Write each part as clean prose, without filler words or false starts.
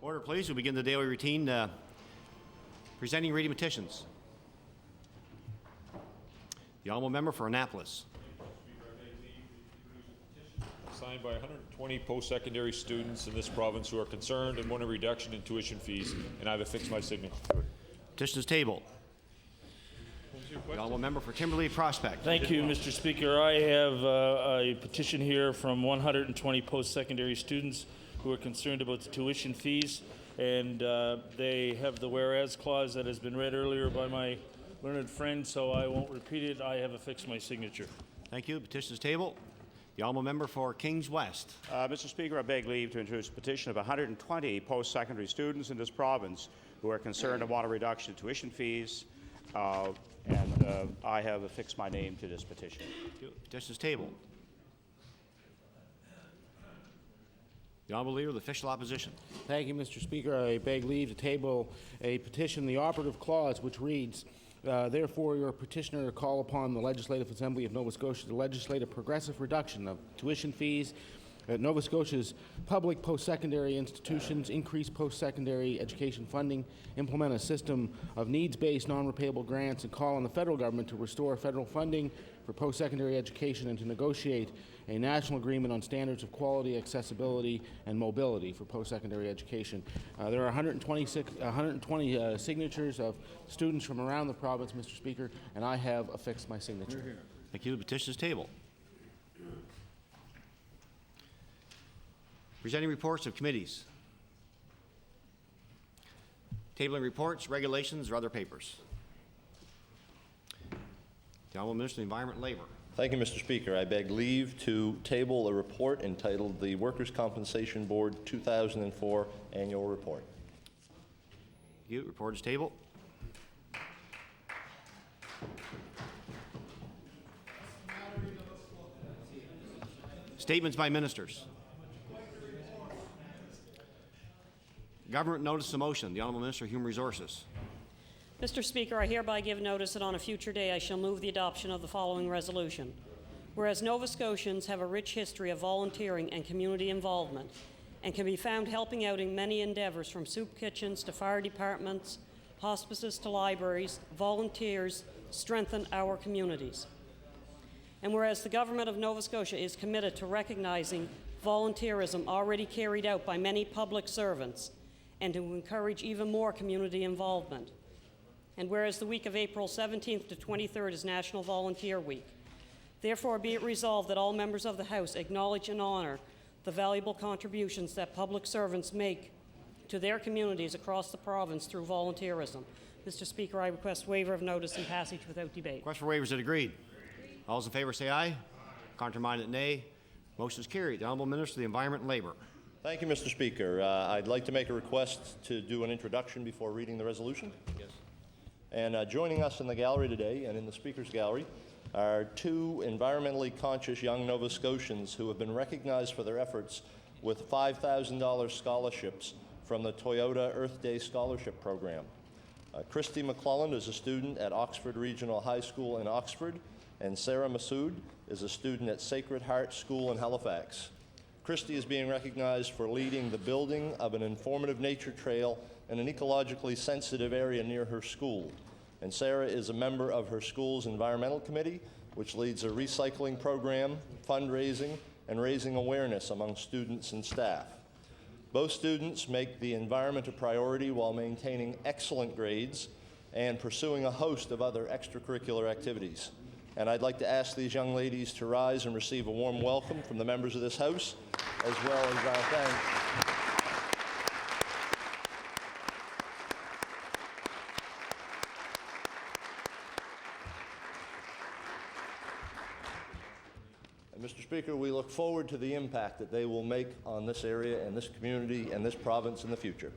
Order, please. We'll begin the daily routine. Presenting reading petitions. The Honourable Member for Annapolis. Signed by 120 post-secondary students in this province who are concerned and want a reduction in tuition fees, and I have affixed my signature to it. Petition is tabled. The Honourable Member for Timberley Prospect. Thank you, Mr. Speaker. I have a petition here from 120 post-secondary students who are concerned about the tuition fees, and they have the whereas clause that has been read earlier by my learned friend, so I won't repeat it. I have affixed my signature. Thank you. The petition is tabled. The Honourable Member for Kings West. Mr. Speaker, I beg leave to introduce a petition of 120 post-secondary students in this province who are concerned and want a reduction in tuition fees, and I have affixed my name to this petition. The petition is tabled. The Honourable Leader of the Official Opposition. Thank you, Mr. Speaker. I beg leave to table a petition, the operative clause, which reads, therefore, your petitioner call upon the Legislative Assembly of Nova Scotia to legislate a progressive reduction of tuition fees at Nova Scotia's public post-secondary institutions, increase post-secondary education funding, implement a system of needs-based non-repayable grants, and call on the federal government to restore federal funding for post-secondary education and to negotiate a national agreement on standards of quality, accessibility, and mobility for post-secondary education. There are 120 signatures of students from around the province, Mr. Speaker, and I have affixed my signature. Thank you. The petition is tabled. Presenting reports of committees. Tabling reports, regulations, or other papers. The Honourable Minister of the Environment and Labour. Thank you, Mr. Speaker. I beg leave to table a report entitled the Workers' Compensation Board 2004 Annual Report. Thank you. Report is tabled. Statements by ministers. Government notice of motion. The Honourable Minister of Human Resources. Mr. Speaker, I hereby give notice that on a future day I shall move the adoption of the following resolution. Whereas Nova Scotians have a rich history of volunteering and community involvement and can be found helping out in many endeavours from soup kitchens to fire departments, hospices to libraries, volunteers strengthen our communities. And whereas the Government of Nova Scotia is committed to recognizing volunteerism already carried out by many public servants and to encourage even more community involvement. And whereas the week of April 17th to 23rd is National Volunteer Week, therefore be it resolved that all members of the House acknowledge and honour the valuable contributions that public servants make to their communities across the province through volunteerism. Mr. Speaker, I request waiver of notice and passage without debate. Request for waivers. Is agreed? All those in favour say aye. Contrary-minded, nay. Motion is carried. The Honourable Minister of the Environment and Labour. Thank you, Mr. Speaker. I'd like to make a request to do an introduction before reading the resolution. Yes. And joining us in the gallery today and in the Speaker's gallery are two environmentally conscious young Nova Scotians who have been recognized for their efforts with $5,000 scholarships from the Toyota Earth Day Scholarship Program. Christy McClelland is a student at Oxford Regional High School in Oxford, and Sarah Massoud is a student at Sacred Heart School in Halifax. Christy is being recognized for leading the building of an informative nature trail in an ecologically sensitive area near her school. And Sarah is a member of her school's environmental committee, which leads a recycling program, fundraising, and raising awareness among students and staff. Both students make the environment a priority while maintaining excellent grades and pursuing a host of other extracurricular activities. And I'd like to ask these young ladies to rise and receive a warm welcome from the members of this House, as well as our thanks. And Mr. Speaker, we look forward to the impact that they will make on this area and this community and this province in the future.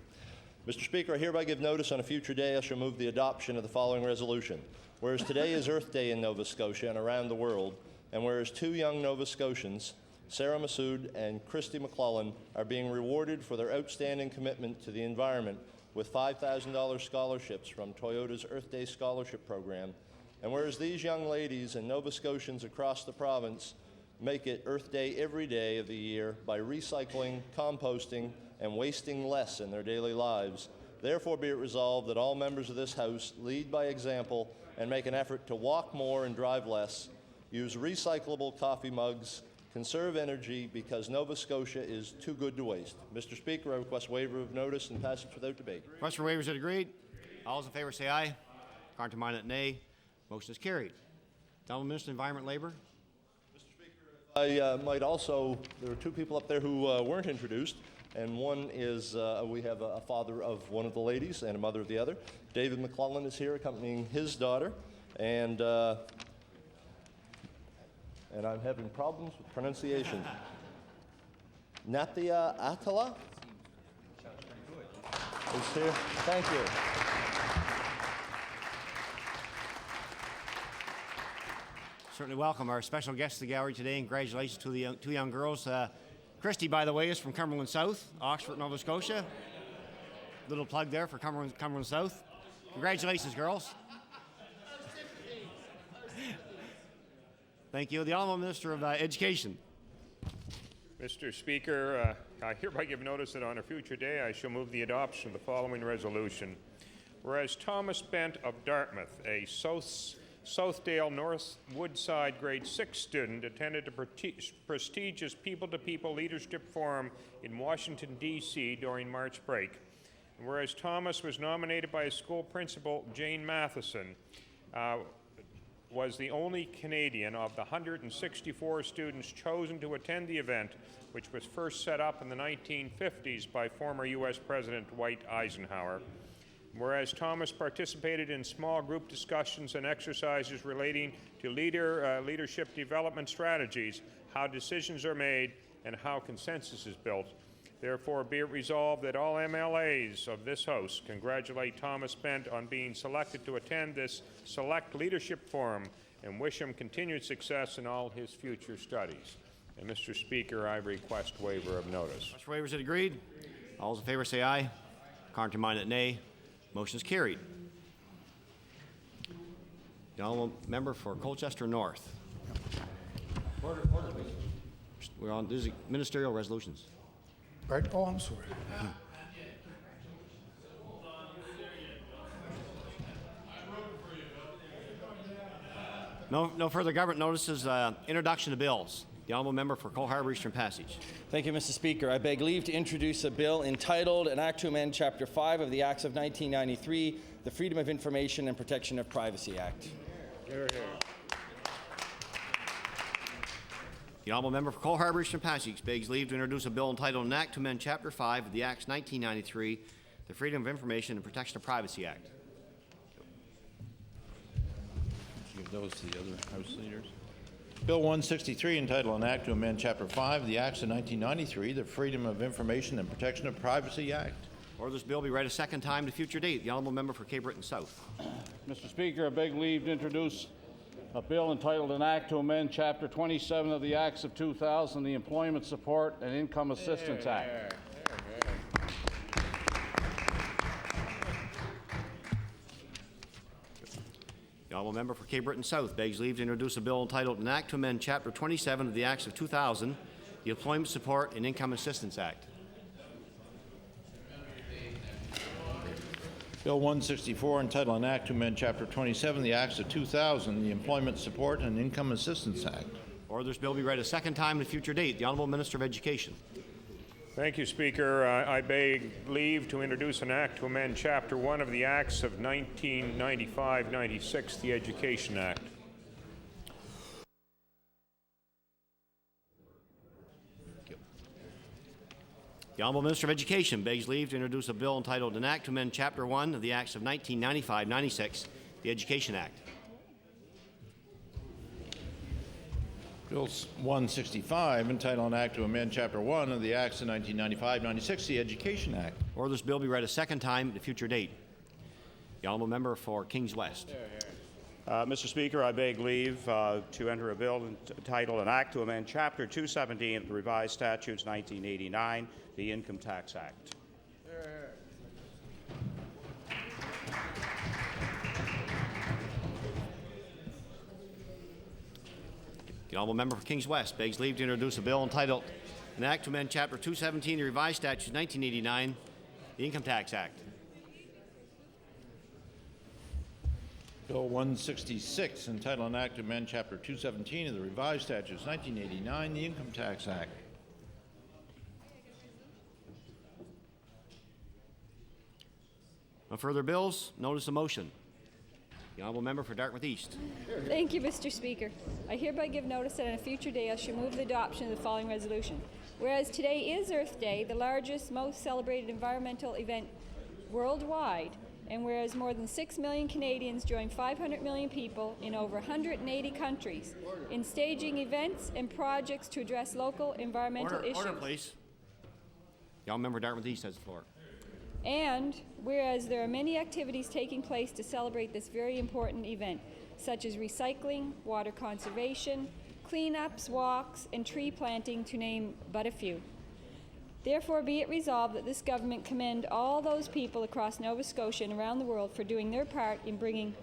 Mr. Speaker, I hereby give notice on a future day I shall move the adoption of the following resolution. Whereas today is Earth Day in Nova Scotia and around the world, and whereas two young Nova Scotians, Sarah Massoud and Christy McClelland, are being rewarded for their outstanding commitment to the environment with $5,000 scholarships from Toyota's Earth Day Scholarship Program, and whereas these young ladies and Nova Scotians across the province make it Earth Day every day of the year by recycling, composting, and wasting less in their daily lives. Therefore, be it resolved that all members of this House lead by example and make an effort to walk more and drive less, use recyclable coffee mugs, conserve energy, because Nova Scotia is too good to waste. Mr. Speaker, I request waiver of notice and passage without debate. Request for waivers is agreed. All those in favor say aye. Contrary-minded, nay. Motion is carried. The Honourable Minister of Environment, Labour. I might also, there are two people up there who weren't introduced, and one is, we have a father of one of the ladies and a mother of the other. David McClellan is here accompanying his daughter, and I'm having problems with pronunciation. Natia Atala is here. Thank you. Certainly welcome our special guests to the gallery today, and congratulations to the two young girls. Christy, by the way, is from Cumberland South, Oxford, Nova Scotia. Little plug there for Cumberland South. Congratulations, girls. Thank you. The Honourable Minister of Education. Mr. Speaker, I hereby give notice that on a future day I shall move the adoption of the following resolution. Whereas Thomas Bent of Dartmouth, a Southdale North Woodside grade 6 student, attended a prestigious people-to-people leadership forum in Washington, D.C. during March break. And whereas Thomas was nominated by his school principal, Jane Matheson, was the only Canadian of the 164 students chosen to attend the event, which was first set up in the 1950s by former U.S. President Dwight Eisenhower. Whereas Thomas participated in small group discussions and exercises relating to leadership development strategies, how decisions are made, and how consensus is built. Therefore, be it resolved that all MLAs of this House congratulate Thomas Bent on being selected to attend this select leadership forum and wish him continued success in all his future studies. And Mr. Speaker, I request waiver of notice. Request for waivers is agreed. All those in favor say aye. Contrary-minded, nay. Motion is carried. The Honourable Member for Colchester North. Order, please. We're on these ministerial resolutions. Right? Oh, I'm sorry. No further government notices. Introduction to bills. The Honourable Member for Cole Harbour Eastern Passage. Thank you, Mr. Speaker. I beg leave to introduce a bill entitled An Act to Amend Chapter 5 of the Acts of 1993, the Freedom of Information and Protection of Privacy Act. Hear, hear. The Honourable Member for Cole Harbour Eastern Passage begs leave to introduce a bill entitled An Act to Amend Chapter 5 of the Acts 1993, the Freedom of Information and Protection of Privacy Act. Give those to the other House leaders. Bill 163, entitled An Act to Amend Chapter 5 of the Acts of 1993, the Freedom of Information and Protection of Privacy Act. Order this bill be read a second time to future date. The Honourable Member for Cape Breton South. Mr. Speaker, I beg leave to introduce a bill entitled An Act to Amend Chapter 27 of the Acts of 2000, the Employment Support and Income Assistance Act. The Honourable Member for Cape Breton South begs leave to introduce a bill entitled An Act to Amend Chapter 27 of the Acts of 2000, the Employment Support and Income Assistance Act. Bill 164, entitled An Act to Amend Chapter 27 of the Acts of 2000, the Employment Support and Income Assistance Act. Order this bill be read a second time at a future date. The Honourable Minister of Education. Thank you, Speaker. I beg leave to introduce an act to amend Chapter 1 of the Acts of 1995-96, the Education Act. The Honourable Minister of Education begs leave to introduce a bill entitled An Act to Amend Chapter 1 of the Acts of 1995-96, the Education Act. Bill 165, entitled An Act to Amend Chapter 1 of the Acts of 1995-96, the Education Act. Order this bill be read a second time at a future date. The Honourable Member for Kings West. Mr. Speaker, I beg leave to enter a bill entitled An Act to Amend Chapter 217 of the Revised Statutes 1989, the Income Tax Act. The Honourable Member for Kings West begs leave to introduce a bill entitled An act to amend Chapter 217 of the Revised Statutes 1989, the Income Tax Act. Bill 166, entitled an act to amend Chapter 217 of the Revised Statutes 1989, the Income Tax Act. No further bills. Notice of motion. The honourable member for Dartmouth East. Thank you, Mr. Speaker. I hereby give notice that on a future day I shall move the adoption of the following resolution. Whereas today is Earth Day, the largest, most celebrated environmental event worldwide, and whereas more than 6 million Canadians join 500 million people in over 180 countries in staging events and projects to address local environmental issues. Order, please. The honourable member for Dartmouth East has the floor. And whereas there are many activities taking place to celebrate this very important event, such as recycling, water conservation, cleanups, walks, and tree planting, to name but a few. Therefore, be it resolved that this government commend all those people across Nova Scotia and around the world for doing their part in bringing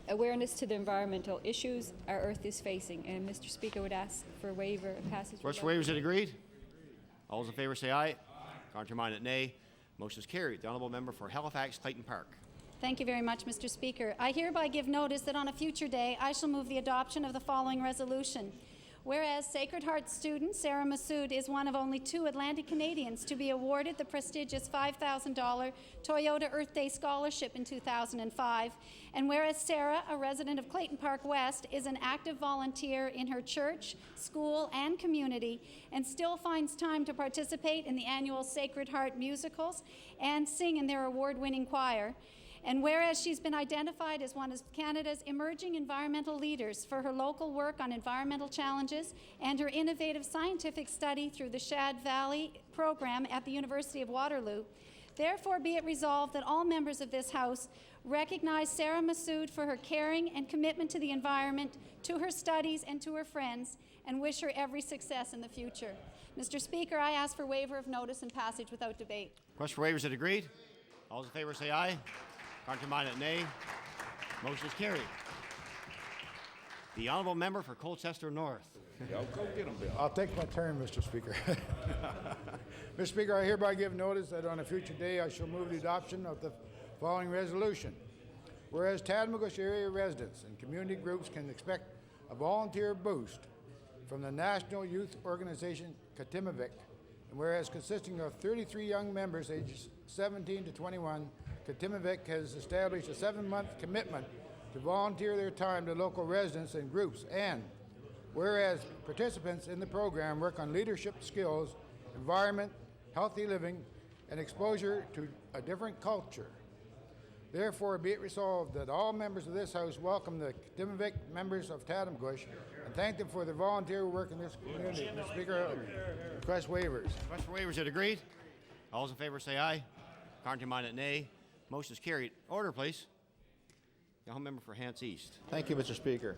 awareness to the environmental issues our Earth is facing. And Mr. Speaker would ask for a waiver of passage. Question for waivers, it agreed? All those in favour say aye. Contrary-minded, nay. Motion is carried. The honourable member for Halifax Clayton Park. Thank you very much, Mr. Speaker. I hereby give notice that on a future day I shall move the adoption of the following resolution. Whereas Sacred Heart student Sarah Massoud is one of only 2 Atlantic Canadians to be awarded the prestigious $5,000 Toyota Earth Day Scholarship in 2005, and whereas Sarah, a resident of Clayton Park West, is an active volunteer in her church, school, and community, and still finds time to participate in the annual Sacred Heart musicals and sing in their award-winning choir. And whereas she's been identified as one of Canada's emerging environmental leaders for her local work on environmental challenges and her innovative scientific study through the Shad Valley program at the University of Waterloo, therefore be it resolved that all members of this House recognize Sarah Massoud for her caring and commitment to the environment, to her studies, and to her friends, and wish her every success in the future. Mr. Speaker, I ask for waiver of notice and passage without debate. Question for waivers, it agreed? All those in favour say aye. Contrary-minded, nay. Motion is carried. The honourable member for Colchester North. Go get him, Bill. I'll take my turn, Mr. Speaker. Mr. Speaker, I hereby give notice that on a future day I shall move the adoption of the following resolution. Whereas Tatamagouche area residents and community groups can expect a volunteer boost from the National Youth Organization Katimavik, and whereas consisting of 33 young members ages 17 to 21, Katimavik has established a 7-month commitment to volunteer their time to local residents and groups, and whereas participants in the program work on leadership skills, environment, healthy living, and exposure to a different culture. Therefore, be it resolved that all members of this House welcome the Katimavik members of Tatamagouche and thank them for their volunteer work in this community. Mr. Speaker, request waivers. Question for waivers, it agreed? All those in favour say aye. Contrary-minded, nay. Motion is carried. Order, please. The honourable member for Hants East. Thank you, Mr. Speaker.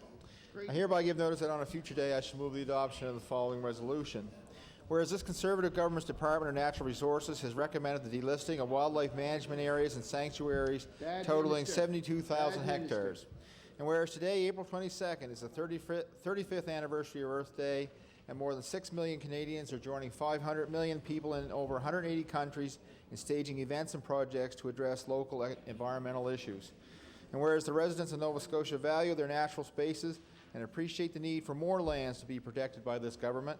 I hereby give notice that on a future day I shall move the adoption of the following resolution. Whereas this Conservative government's Department of Natural Resources has recommended the delisting of wildlife management areas and sanctuaries totaling 72,000 hectares. And whereas today, April 22nd, is the 35th anniversary of Earth Day, and more than 6 million Canadians are joining 500 million people in over 180 countries in staging events and projects to address local environmental issues. And whereas the residents of Nova Scotia value their natural spaces and appreciate the need for more lands to be protected by this government,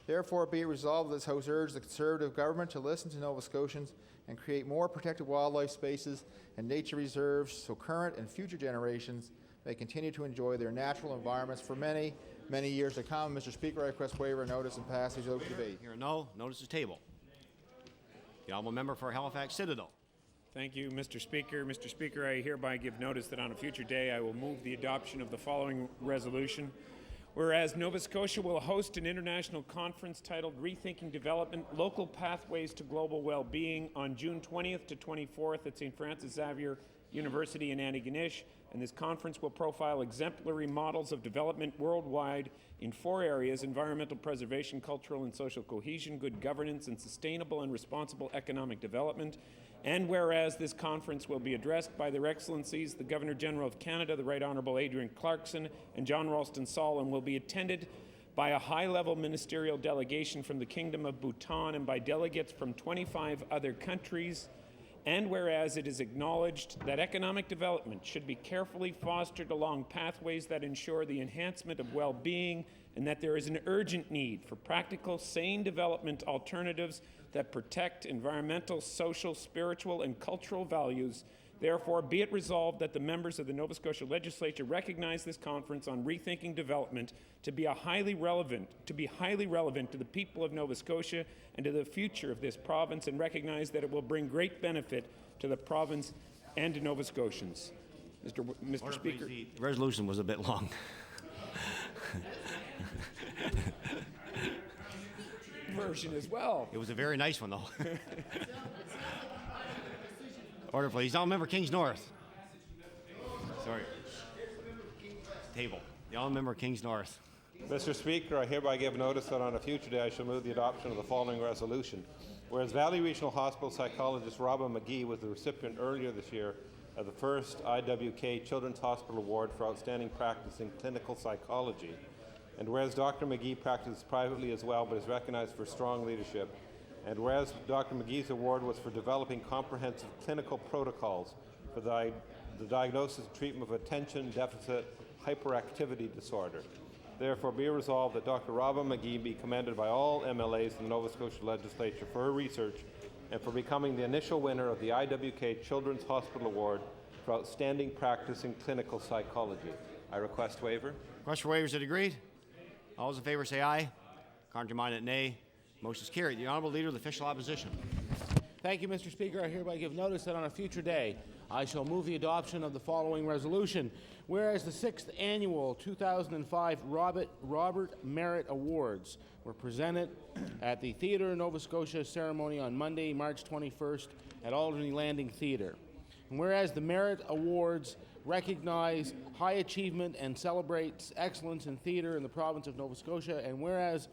therefore be it resolved that this House urges the Conservative government to listen to Nova Scotians and create more protected wildlife spaces and nature reserves so current and future generations may continue to enjoy their natural environments for many, many years to come. Mr. Speaker, I request waiver, notice, and passage without debate. Here, no. Notice is tabled. The honourable member for Halifax Citadel. Thank you, Mr. Speaker. Mr. Speaker, I hereby give notice that on a future day I will move the adoption of the following resolution. Whereas Nova Scotia will host an international conference titled Rethinking Development, Local Pathways to Global Well-Being on June 20th to 24th at St. Francis Xavier University in Antigonish, and this conference will profile exemplary models of development worldwide in 4 areas: environmental preservation, cultural and social cohesion, good governance, and sustainable and responsible economic development. And whereas this conference will be addressed by Their Excellencies, the Governor-General of Canada, the Right Honourable Adrian Clarkson, and John Ralston Saul, and will be attended by a high-level ministerial delegation from the Kingdom of Bhutan and by delegates from 25 other countries. And whereas it is acknowledged that economic development should be carefully fostered along pathways that ensure the enhancement of well-being, and that there is an urgent need for practical, sane development alternatives that protect environmental, social, spiritual, and cultural values, therefore be it resolved that the members of the Nova Scotia Legislature recognize this conference on rethinking development to be highly relevant to the people of Nova Scotia and to the future of this province, and recognize that it will bring great benefit to the province and to Nova Scotians. Mr. Speaker. The resolution was a bit long. Version as well. It was a very nice one, though. Order, please. All member Kings North. Sorry. Table. The all member Kings North. Mr. Speaker, I hereby give notice that on a future day I shall move the adoption of the following resolution. Whereas Valley Regional Hospital psychologist Robin McGee was the recipient earlier this year of the first IWK Children's Hospital Award for outstanding practice in clinical psychology. And whereas Dr. McGee practices privately as well but is recognized for strong leadership. And whereas Dr. McGee's award was for developing comprehensive clinical protocols for the diagnosis and treatment of attention deficit hyperactivity disorder. Therefore, be resolved that Dr. Robin McGee be commended by all MLAs in the Nova Scotia Legislature for her research and for becoming the initial winner of the IWK Children's Hospital Award for outstanding practice in clinical psychology. I request waiver. Request for waivers, is it agreed? All those in favor say aye. Contrary-minded, nay. Motion is carried. The Honourable Leader of the Official Opposition. Thank you, Mr. Speaker. I hereby give notice that on a future day I shall move the adoption of the following resolution. Whereas the 6th Annual 2005 Robert Merit Awards were presented at the Theatre Nova Scotia ceremony on Monday, March 21st at Alderney Landing Theatre. And whereas the Merit Awards recognize high achievement and celebrates excellence in theatre in the province of Nova Scotia, and whereas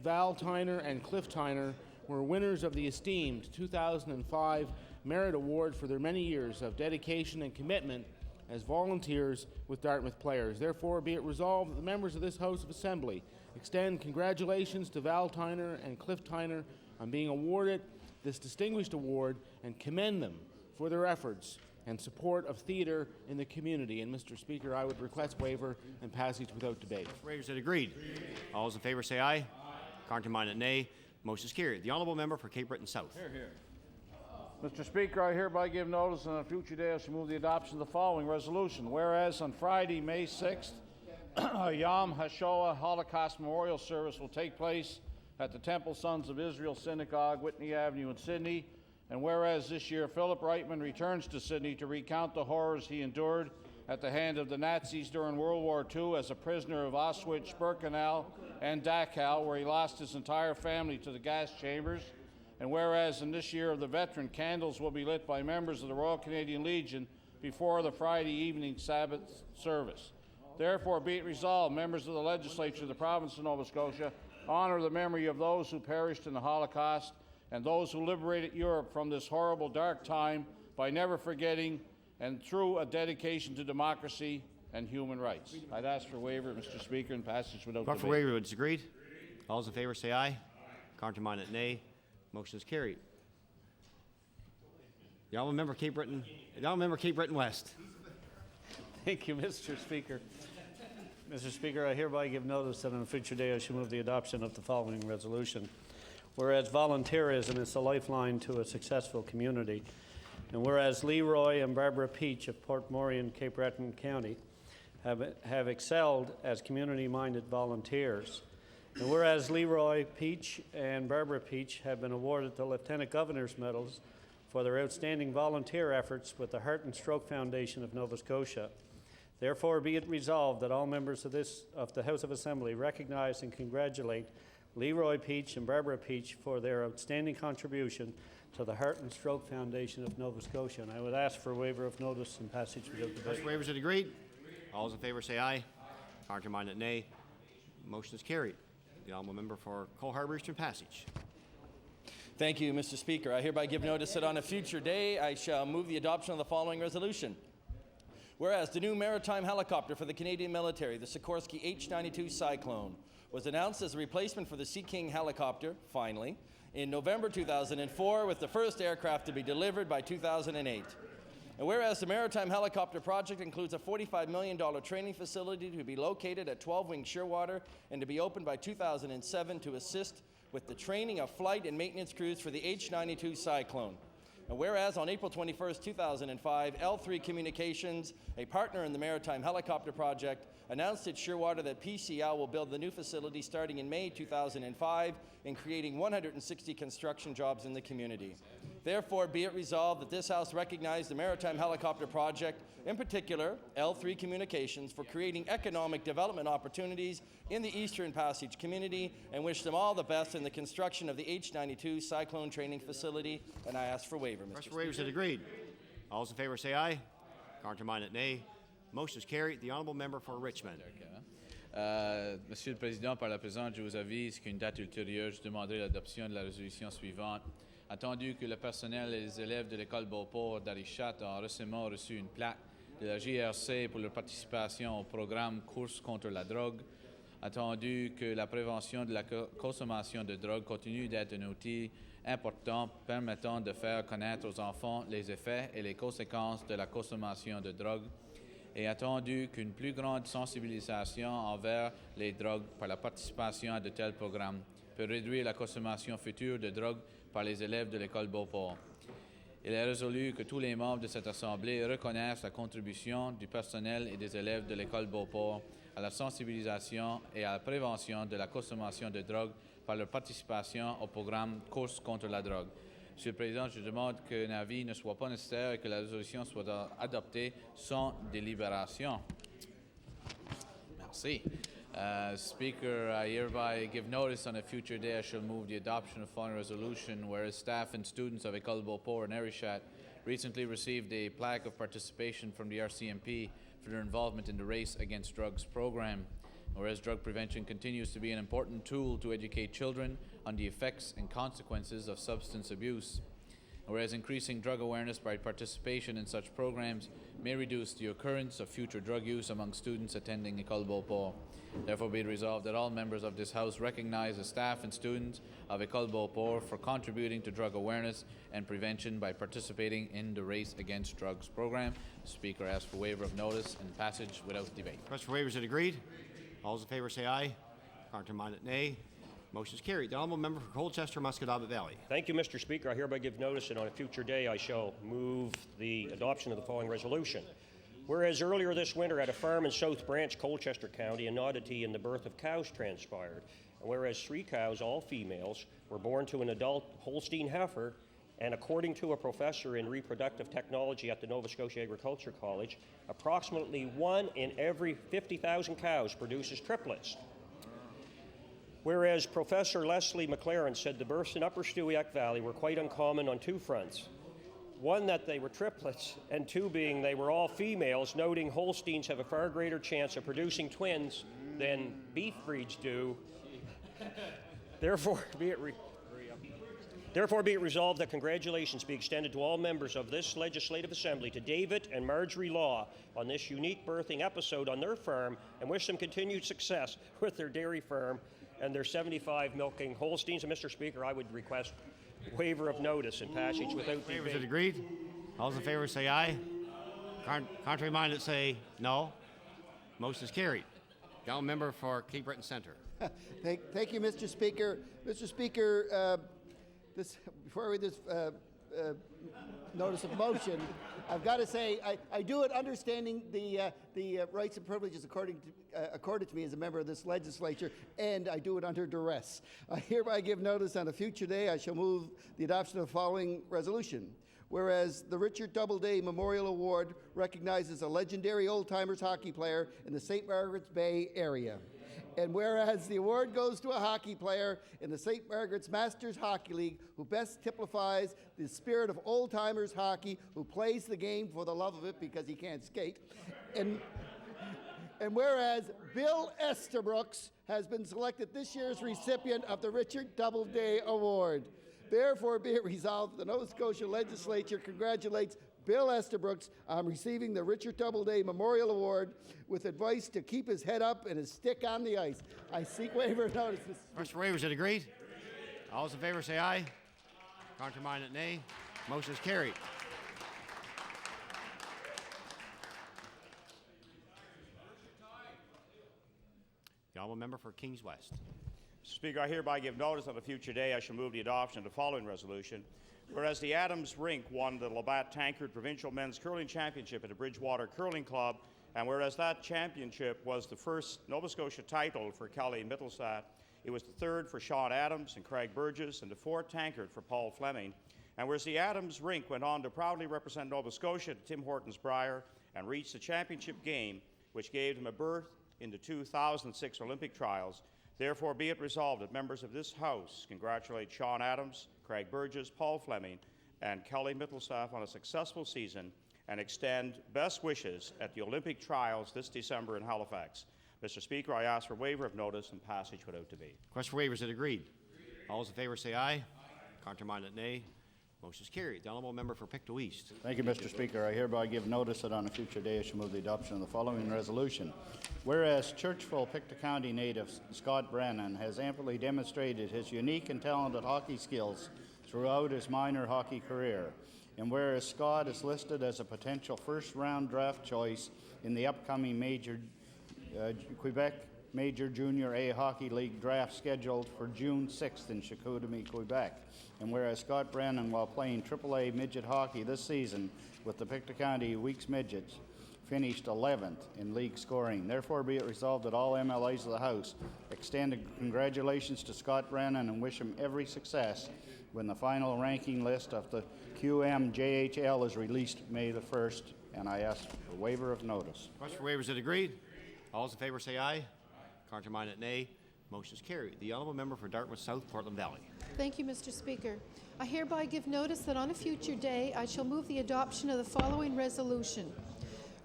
Val Tyner and Cliff Tyner were winners of the esteemed 2005 Merit Award for their many years of dedication and commitment as volunteers with Dartmouth Players. Therefore, be it resolved that the members of this House of Assembly extend congratulations to Val Tyner and Cliff Tyner on being awarded this distinguished award and commend them for their efforts and support of theatre in the community. And, Mr. Speaker, I would request waiver and passage without debate. Waivers, is agreed? All those in favor say aye. Contrary-minded, nay. Motion is carried. The Honourable Member for Cape Breton South. Here, here. Mr. Speaker, I hereby give notice on a future day I shall move the adoption of the following resolution. Whereas on Friday, May 6th, a Yom HaShoah Holocaust Memorial Service will take place at the Temple Sons of Israel Synagogue, Whitney Avenue in Sydney. And whereas this year Philip Reitman returns to Sydney to recount the horrors he endured at the hand of the Nazis during World War II as a prisoner of Auschwitz, Birkenau, and Dachau, where he lost his entire family to the gas chambers. And whereas in this year of the veteran, candles will be lit by members of the Royal Canadian Legion before the Friday evening Sabbath service. Therefore, be it resolved, members of the Legislature of the Province of Nova Scotia honor the memory of those who perished in the Holocaust and those who liberated Europe from this horrible dark time by never forgetting and through a dedication to democracy and human rights. I'd ask for waiver, Mr. Speaker, and passage without debate. For waiver, it's agreed. All those in favor say aye. Contrary-minded, nay. Motion is carried. The Honourable Member Cape Breton. The Honourable Member Cape Breton West. Thank you, Mr. Speaker. Mr. Speaker, I hereby give notice that on a future day I shall move the adoption of the following resolution. Whereas volunteerism is a lifeline to a successful community, and whereas Leroy and Barbara Peach of Port Morion, Cape Breton County have excelled as community-minded volunteers, and whereas Leroy Peach and Barbara Peach have been awarded the Lieutenant Governor's Medals for their outstanding volunteer efforts with the Heart and Stroke Foundation of Nova Scotia. Therefore, be it resolved that all members of the House of Assembly recognize and congratulate Leroy Peach and Barbara Peach for their outstanding contribution to the Heart and Stroke Foundation of Nova Scotia. And I would ask for a waiver of notice and passage without debate. First waivers are agreed. All those in favor say aye. Contrary-minded, nay. Motion is carried. The Honourable Member for Cole Harbour Eastern Passage. Thank you, Mr. Speaker. I hereby give notice that on a future day I shall move the adoption of the following resolution. Whereas the new maritime helicopter for the Canadian military, the Sikorsky H-92 Cyclone, was announced as a replacement for the Sea King helicopter, finally, in November 2004, with the first aircraft to be delivered by 2008. And whereas the Maritime Helicopter Project includes a $45 million training facility to be located at 12 Wing Shearwater and to be opened by 2007 to assist with the training of flight and maintenance crews for the H-92 Cyclone. And whereas on April 21st, 2005, L3 Communications, a partner in the Maritime Helicopter Project, announced at Shearwater that PCL will build the new facility starting in May 2005 and creating 160 construction jobs in the community. Therefore, be it resolved that this House recognize the Maritime Helicopter Project, in particular L3 Communications, for creating economic development opportunities in the Eastern Passage community, and wish them all the best in the construction of the H-92 Cyclone Training Facility. And I ask for waiver, Mr. Speaker. Waivers agreed. All those in favor say aye. Counterminded nay. Motion is carried. The honourable member for Richmond. Monsieur le Président, par la présente, je vous avise qu'une date ultérieure, je demanderai l'adoption de la résolution suivante. Attendu que le personnel et les élèves de l'école Beauport d'Arichat ont récemment reçu une plaque de la JRC pour leur participation au programme Course contre la drogue, attendu que la prévention de la consommation de drogue continue d'être un outil important permettant de faire connaître aux enfants les effets et les conséquences de la consommation de drogue, et attendu qu'une plus grande sensibilisation envers les drogues par la participation à de tels programmes peut réduire la consommation future de drogue par les élèves de l'école Beauport. Il est résolu que tous les membres de cette Assemblée reconnaissent la contribution du personnel et des élèves de l'école Beauport à la sensibilisation et à la prévention de la consommation de drogue par leur participation au programme Course contre la drogue. Monsieur le Président, je demande qu'un avis ne soit pas nécessaire et que la résolution soit adoptée sans délibération. Merci. Speaker, I hereby give notice on a future day I shall move the adoption of following resolution, whereas staff and students of École Beauport and Arishat recently received a plaque of participation from the RCMP for their involvement in the Race Against Drugs program. Whereas drug prevention continues to be an important tool to educate children on the effects and consequences of substance abuse. Whereas increasing drug awareness by participation in such programs may reduce the occurrence of future drug use among students attending École Beauport. Therefore, be it resolved that all members of this House recognize the staff and students of École Beauport for contributing to drug awareness and prevention by participating in the Race Against Drugs program. The Speaker asks for waiver of notice and passage without debate. Request for waivers is agreed. All those in favor say aye. Counterminded nay. Motion is carried. The honourable member for Colchester, Muscatawbet Valley. Thank you, Mr. Speaker. I hereby give notice that on a future day I shall move the adoption of the following resolution. Whereas earlier this winter at a farm in South Branch, Colchester County, an oddity in the birth of cows transpired. And whereas 3 cows, all females, were born to an adult Holstein heifer, and according to a professor in reproductive technology at the Nova Scotia Agriculture College, approximately 1 in every 50,000 cows produces triplets. Whereas Professor Leslie McLaren said the births in Upper Stewiacke Valley were quite uncommon on 2 fronts. 1, that they were triplets, and 2 being they were all females, noting Holsteins have a far greater chance of producing twins than beef breeds do. Therefore, be it resolved that congratulations be extended to all members of this Legislative Assembly, to David and Marjorie Law, on this unique birthing episode on their farm, and wish them continued success with their dairy farm and their 75 milking Holsteins. And Mr. Speaker, I would request waiver of notice and passage without debate. Waivers is agreed. All those in favor say aye. Contrary minded say no. Motion is carried. Down member for Cape Breton Centre. Thank you, Mr. Speaker. Mr. Speaker, before I read this notice of motion, I've got to say I do it understanding the rights and privileges accorded to me as a member of this legislature, and I do it under duress. I hereby give notice on a future day I shall move the adoption of the following resolution. Whereas the Richard Doubleday Memorial Award recognizes a legendary old-timers hockey player in the St. Margaret's Bay area. And whereas the award goes to a hockey player in the St. Margaret's Masters Hockey League who best typifies the spirit of old-timers hockey, who plays the game for the love of it because he can't skate. And whereas Bill Estabrooks has been selected this year's recipient of the Richard Doubleday Award. Therefore, be it resolved, the Nova Scotia Legislature congratulates Bill Estabrooks on receiving the Richard Doubleday Memorial Award with advice to keep his head up and his stick on the ice. I seek waiver of notice. Request for waivers, is it agreed? All those in favor say aye. Contrary-minded, nay. Motion is carried. The honourable member for Kings West. Mr. Speaker, I hereby give notice on a future day I shall move the adoption of the following resolution. Whereas the Adams Rink won the Labatt Tankard Provincial Men's Curling Championship at the Bridgewater Curling Club, and whereas that championship was the first Nova Scotia title for Kelly Mittelstadt, it was the third for Sean Adams and Craig Burgess, and the fourth tankard for Paul Fleming. And whereas the Adams Rink went on to proudly represent Nova Scotia at Tim Hortons Brier and reached the championship game, which gave him a berth in the 2006 Olympic trials, therefore be it resolved that members of this House congratulate Sean Adams, Craig Burgess, Paul Fleming, and Kelly Mittelstaff on a successful season and extend best wishes at the Olympic trials this December in Halifax. Mr. Speaker, I ask for waiver of notice and passage without debate. Question for waivers, is it agreed? All those in favor say aye. Contrary-minded, nay. Motion is carried. The honourable member for Pictou East. Thank you, Mr. Speaker. I hereby give notice that on a future day I shall move the adoption of the following resolution. Whereas Churchville, Pictou County native Scott Brennan has amply demonstrated his unique and talented hockey skills throughout his minor hockey career, and whereas Scott is listed as a potential first-round draft choice in the upcoming Quebec Major Junior A Hockey League draft scheduled for June 6th in Chicoutimi, Quebec. And whereas Scott Brennan, while playing AAA midget hockey this season with the Pictou County Weeks Midgets, finished 11th in league scoring. Therefore, be it resolved that all MLAs of the House extend congratulations to Scott Brennan and wish him every success when the final ranking list of the QMJHL is released May the 1st. And I ask for waiver of notice. Question for waivers, is it agreed? All those in favor say aye. Contrary-minded, nay. Motion is carried. The honourable member for Dartmouth South, Portland Valley. Thank you, Mr. Speaker. I hereby give notice that on a future day I shall move the adoption of the following resolution.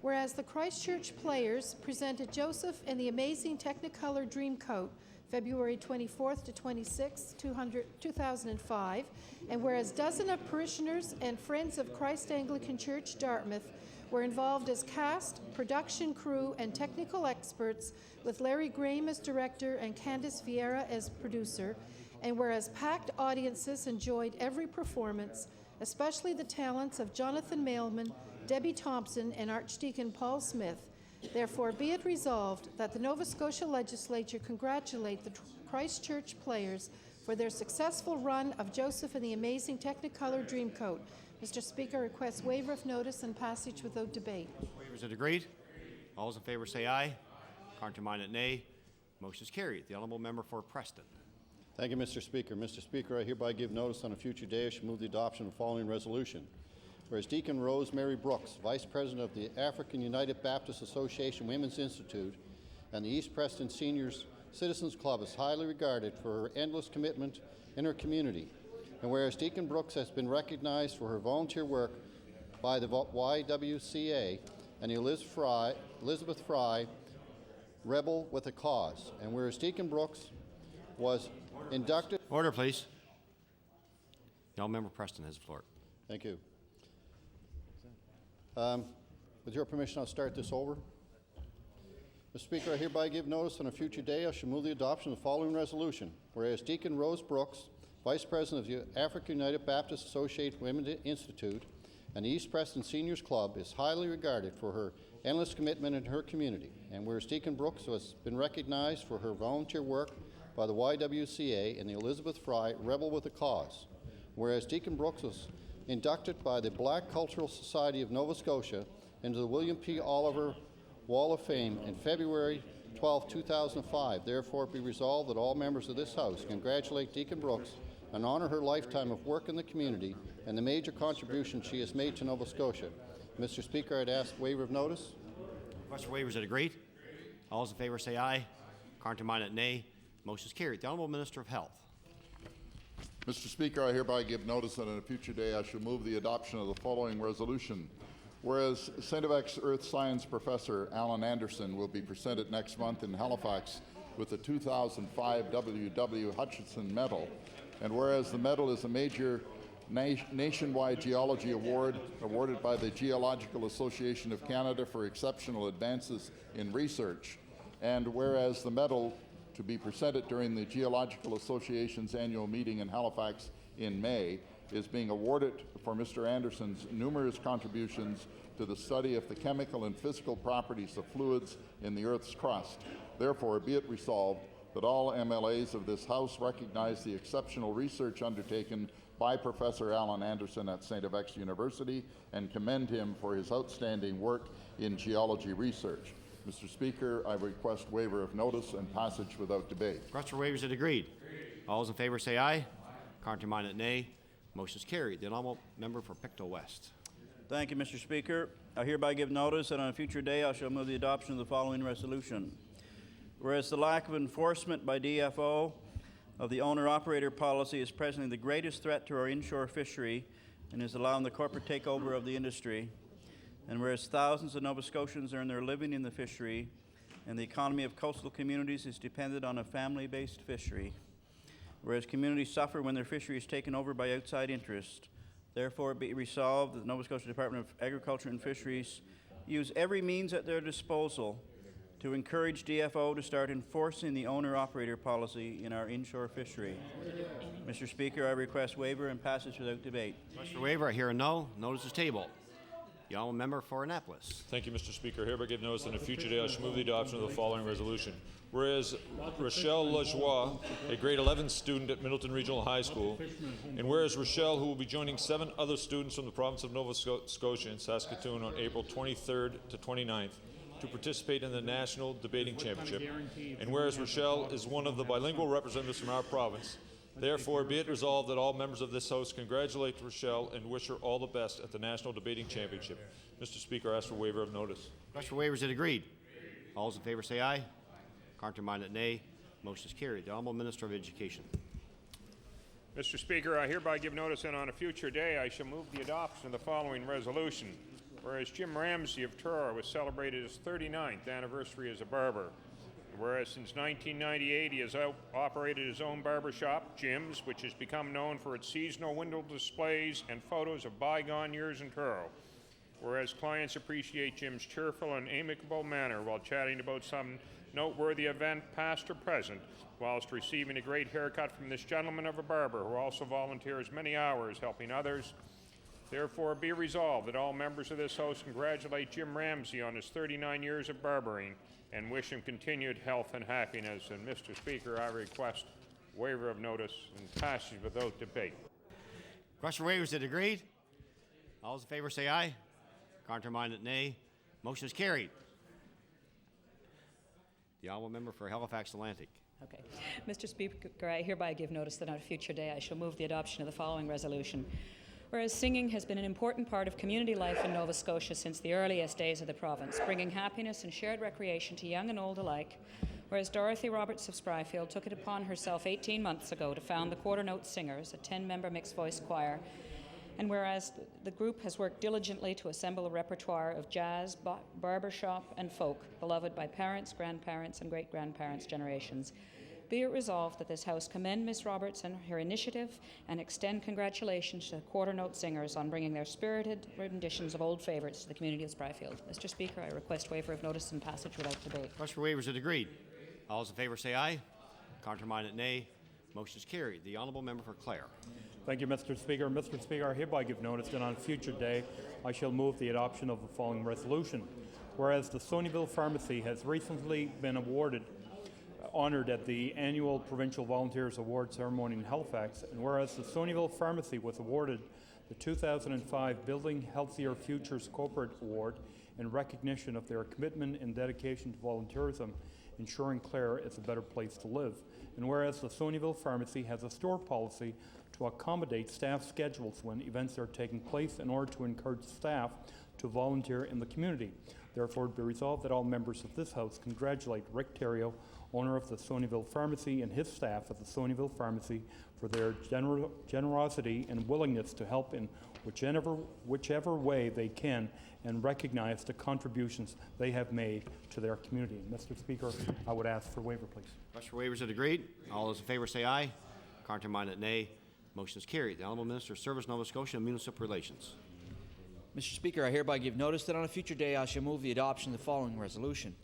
Whereas the Christchurch Players presented Joseph and the Amazing Technicolor Dreamcoat February 24th to 26th, 2005, and whereas dozens of parishioners and friends of Christ Anglican Church Dartmouth were involved as cast, production crew, and technical experts, with Larry Graham as director and Candice Vieira as producer, and whereas packed audiences enjoyed every performance, especially the talents of Jonathan Mailman, Debbie Thompson, and Archdeacon Paul Smith, therefore be it resolved that the Nova Scotia Legislature congratulate the Christchurch Players for their successful run of Joseph and the Amazing Technicolor Dreamcoat. Mr. Speaker, I request waiver of notice and passage without debate. Waivers, is it agreed? All those in favor say aye. Contrary-minded, nay. Motion is carried. The honourable member for Preston. Thank you, Mr. Speaker. Mr. Speaker, I hereby give notice on a future day I shall move the adoption of the following resolution. Whereas Deacon Rosemary Brooks, Vice President of the African United Baptist Association Women's Institute and the East Preston Seniors Citizens Club is highly regarded for her endless commitment in her community. And whereas Deacon Brooks has been recognized for her volunteer work by the YWCA and Elizabeth Fry, Rebel with a Cause. And whereas Deacon Brooks was inducted... Order, please. The honourable member Preston has the floor. Thank you. With your permission, I'll start this over. Mr. Speaker, I hereby give notice on a future day I shall move the adoption of the following resolution. Whereas Deacon Rose Brooks, Vice President of the African United Baptist Association Women's Institute and the East Preston Seniors Club is highly regarded for her endless commitment in her community. And whereas Deacon Brooks has been recognized for her volunteer work by the YWCA and the Elizabeth Fry Rebel with a Cause. Whereas Deacon Brooks was inducted by the Black Cultural Society of Nova Scotia into the William P. Oliver Wall of Fame in February 12, 2005. Therefore, be resolved that all members of this House congratulate Deacon Brooks and honor her lifetime of work in the community and the major contribution she has made to Nova Scotia. Mr. Speaker, I'd ask waiver of notice. Request for waivers, is it agreed? All those in favor say aye. Contrary-minded, nay. Motion is carried. The Honourable Minister of Health. Mr. Speaker, I hereby give notice that on a future day I shall move the adoption of the following resolution. Whereas St. FX Earth Science Professor Alan Anderson will be presented next month in Halifax with the 2005 W.W. Hutchinson Medal, and whereas the medal is a major nationwide geology award awarded by the Geological Association of Canada for exceptional advances in research. And whereas the medal to be presented during the Geological Association's annual meeting in Halifax in May is being awarded for Mr. Anderson's numerous contributions to the study of the chemical and physical properties of fluids in the Earth's crust. Therefore, be it resolved that all MLAs of this House recognize the exceptional research undertaken by Professor Alan Anderson at St. FX University and commend him for his outstanding work in geology research. Mr. Speaker, I request waiver of notice and passage without debate. Request for waivers is agreed. All those in favor say aye. Counterminded nay. Motion is carried. The honourable member for Pictou West. Thank you, Mr. Speaker. I hereby give notice that on a future day I shall move the adoption of the following resolution. Whereas the lack of enforcement by DFO of the owner-operator policy is presently the greatest threat to our inshore fishery and is allowing the corporate takeover of the industry, and whereas thousands of Nova Scotians earn their living in the fishery and the economy of coastal communities is dependent on a family-based fishery, whereas communities suffer when their fishery is taken over by outside interest, therefore be resolved that the Nova Scotia Department of Agriculture and Fisheries use every means at their disposal to encourage DFO to start enforcing the owner-operator policy in our inshore fishery. Mr. Speaker, I request waiver and passage without debate. Request for waiver. I hear a no. Notice is tabled. The honourable member for Annapolis. Thank you, Mr. Speaker. Hereby give notice that in a future day I shall move the adoption of the following resolution. Whereas Rochelle Lajoie, a grade 11 student at Middleton Regional High School, and whereas Rochelle, who will be joining 7 other students from the province of Nova Scotia in Saskatoon on April 23rd to 29th, to participate in the National Debating Championship, and whereas Rochelle is one of the bilingual representatives from our province, therefore be it resolved that all members of this House congratulate Rochelle and wish her all the best at the National Debating Championship. Mr. Speaker, I ask for waiver of notice. Request for waivers is agreed. All those in favor say aye. Counterminded nay. Motion is carried. The honourable Minister of Education. Mr. Speaker, I hereby give notice that on a future day I shall move the adoption of the following resolution. Whereas Jim Ramsey of Truro has celebrated his 39th anniversary as a barber. Whereas since 1998 he has operated his own barber shop, Jim's, which has become known for its seasonal window displays and photos of bygone years in Truro. Whereas clients appreciate Jim's cheerful and amicable manner while chatting about some noteworthy event, past or present, whilst receiving a great haircut from this gentleman of a barber who also volunteers many hours helping others. Therefore, be resolved that all members of this House congratulate Jim Ramsey on his 39 years of barbering and wish him continued health and happiness. And Mr. Speaker, I request waiver of notice and passage without debate. Request for waivers is agreed. All those in favor say aye. Counterminded nay. Motion is carried. The honourable member for Halifax Atlantic. Okay. Mr. Speaker, I hereby give notice that on a future day I shall move the adoption of the following resolution. Whereas singing has been an important part of community life in Nova Scotia since the earliest days of the province, bringing happiness and shared recreation to young and old alike, whereas Dorothy Roberts of Spryfield took it upon herself 18 months ago to found the Quarter Note Singers, a 10-member mixed-voice choir, and whereas the group has worked diligently to assemble a repertoire of jazz, barbershop, and folk, beloved by parents, grandparents, and great-grandparents' generations, be it resolved that this House commend Miss Roberts and her initiative and extend congratulations to the Quarter Note Singers on bringing their spirited renditions of old favourites to the community of Spryfield. Mr. Speaker, I request waiver of notice and passage without debate. Request for waivers is agreed. All those in favour say aye. Counterminded nay. Motion is carried. The honourable member for Clare. Thank you, Mr. Speaker. Mr. Speaker, I hereby give notice that on a future day I shall move the adoption of the following resolution. Whereas the Sonyville Pharmacy has recently been honoured at the annual Provincial Volunteers Award ceremony in Halifax, and whereas the Sonyville Pharmacy was awarded the 2005 Building Healthier Futures Corporate Award in recognition of their commitment and dedication to volunteerism, ensuring Clare is a better place to live, and whereas the Sonyville Pharmacy has a store policy to accommodate staff schedules when events are taking place in order to encourage staff to volunteer in the community. Therefore, it be resolved that all members of this House congratulate Rick Terrio, owner of the Sonyville Pharmacy, and his staff at the Sonyville Pharmacy for their generosity and willingness to help in whichever way they can and recognize the contributions they have made to their community. Mr. Speaker, I would ask for waiver, please. Request for waivers is agreed. All those in favour say aye. Counterminded nay. Motion is carried. The Honourable Minister of Service, Nova Scotia and Municipal Relations. Mr. Speaker, I hereby give notice that on a future day I shall move the adoption of the following resolution.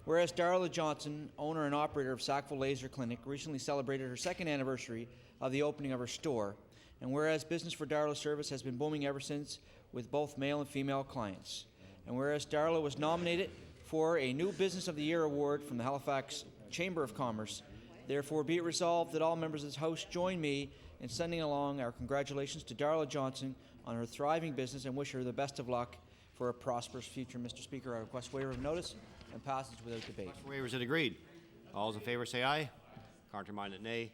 Whereas Darla Johnson, owner and operator of Sackville Laser Clinic, recently celebrated her second anniversary of the opening of her store, and whereas business for Darla Service has been booming ever since with both male and female clients, and whereas Darla was nominated for a new Business of the Year award from the Halifax Chamber of Commerce, therefore be it resolved that all members of this House join me in sending along our congratulations to Darla Johnson on her thriving business and wish her the best of luck for a prosperous future. Mr. Speaker, I request waiver of notice and passage without debate. Waiver is agreed. All those in favour say aye. Contrary-minded, nay.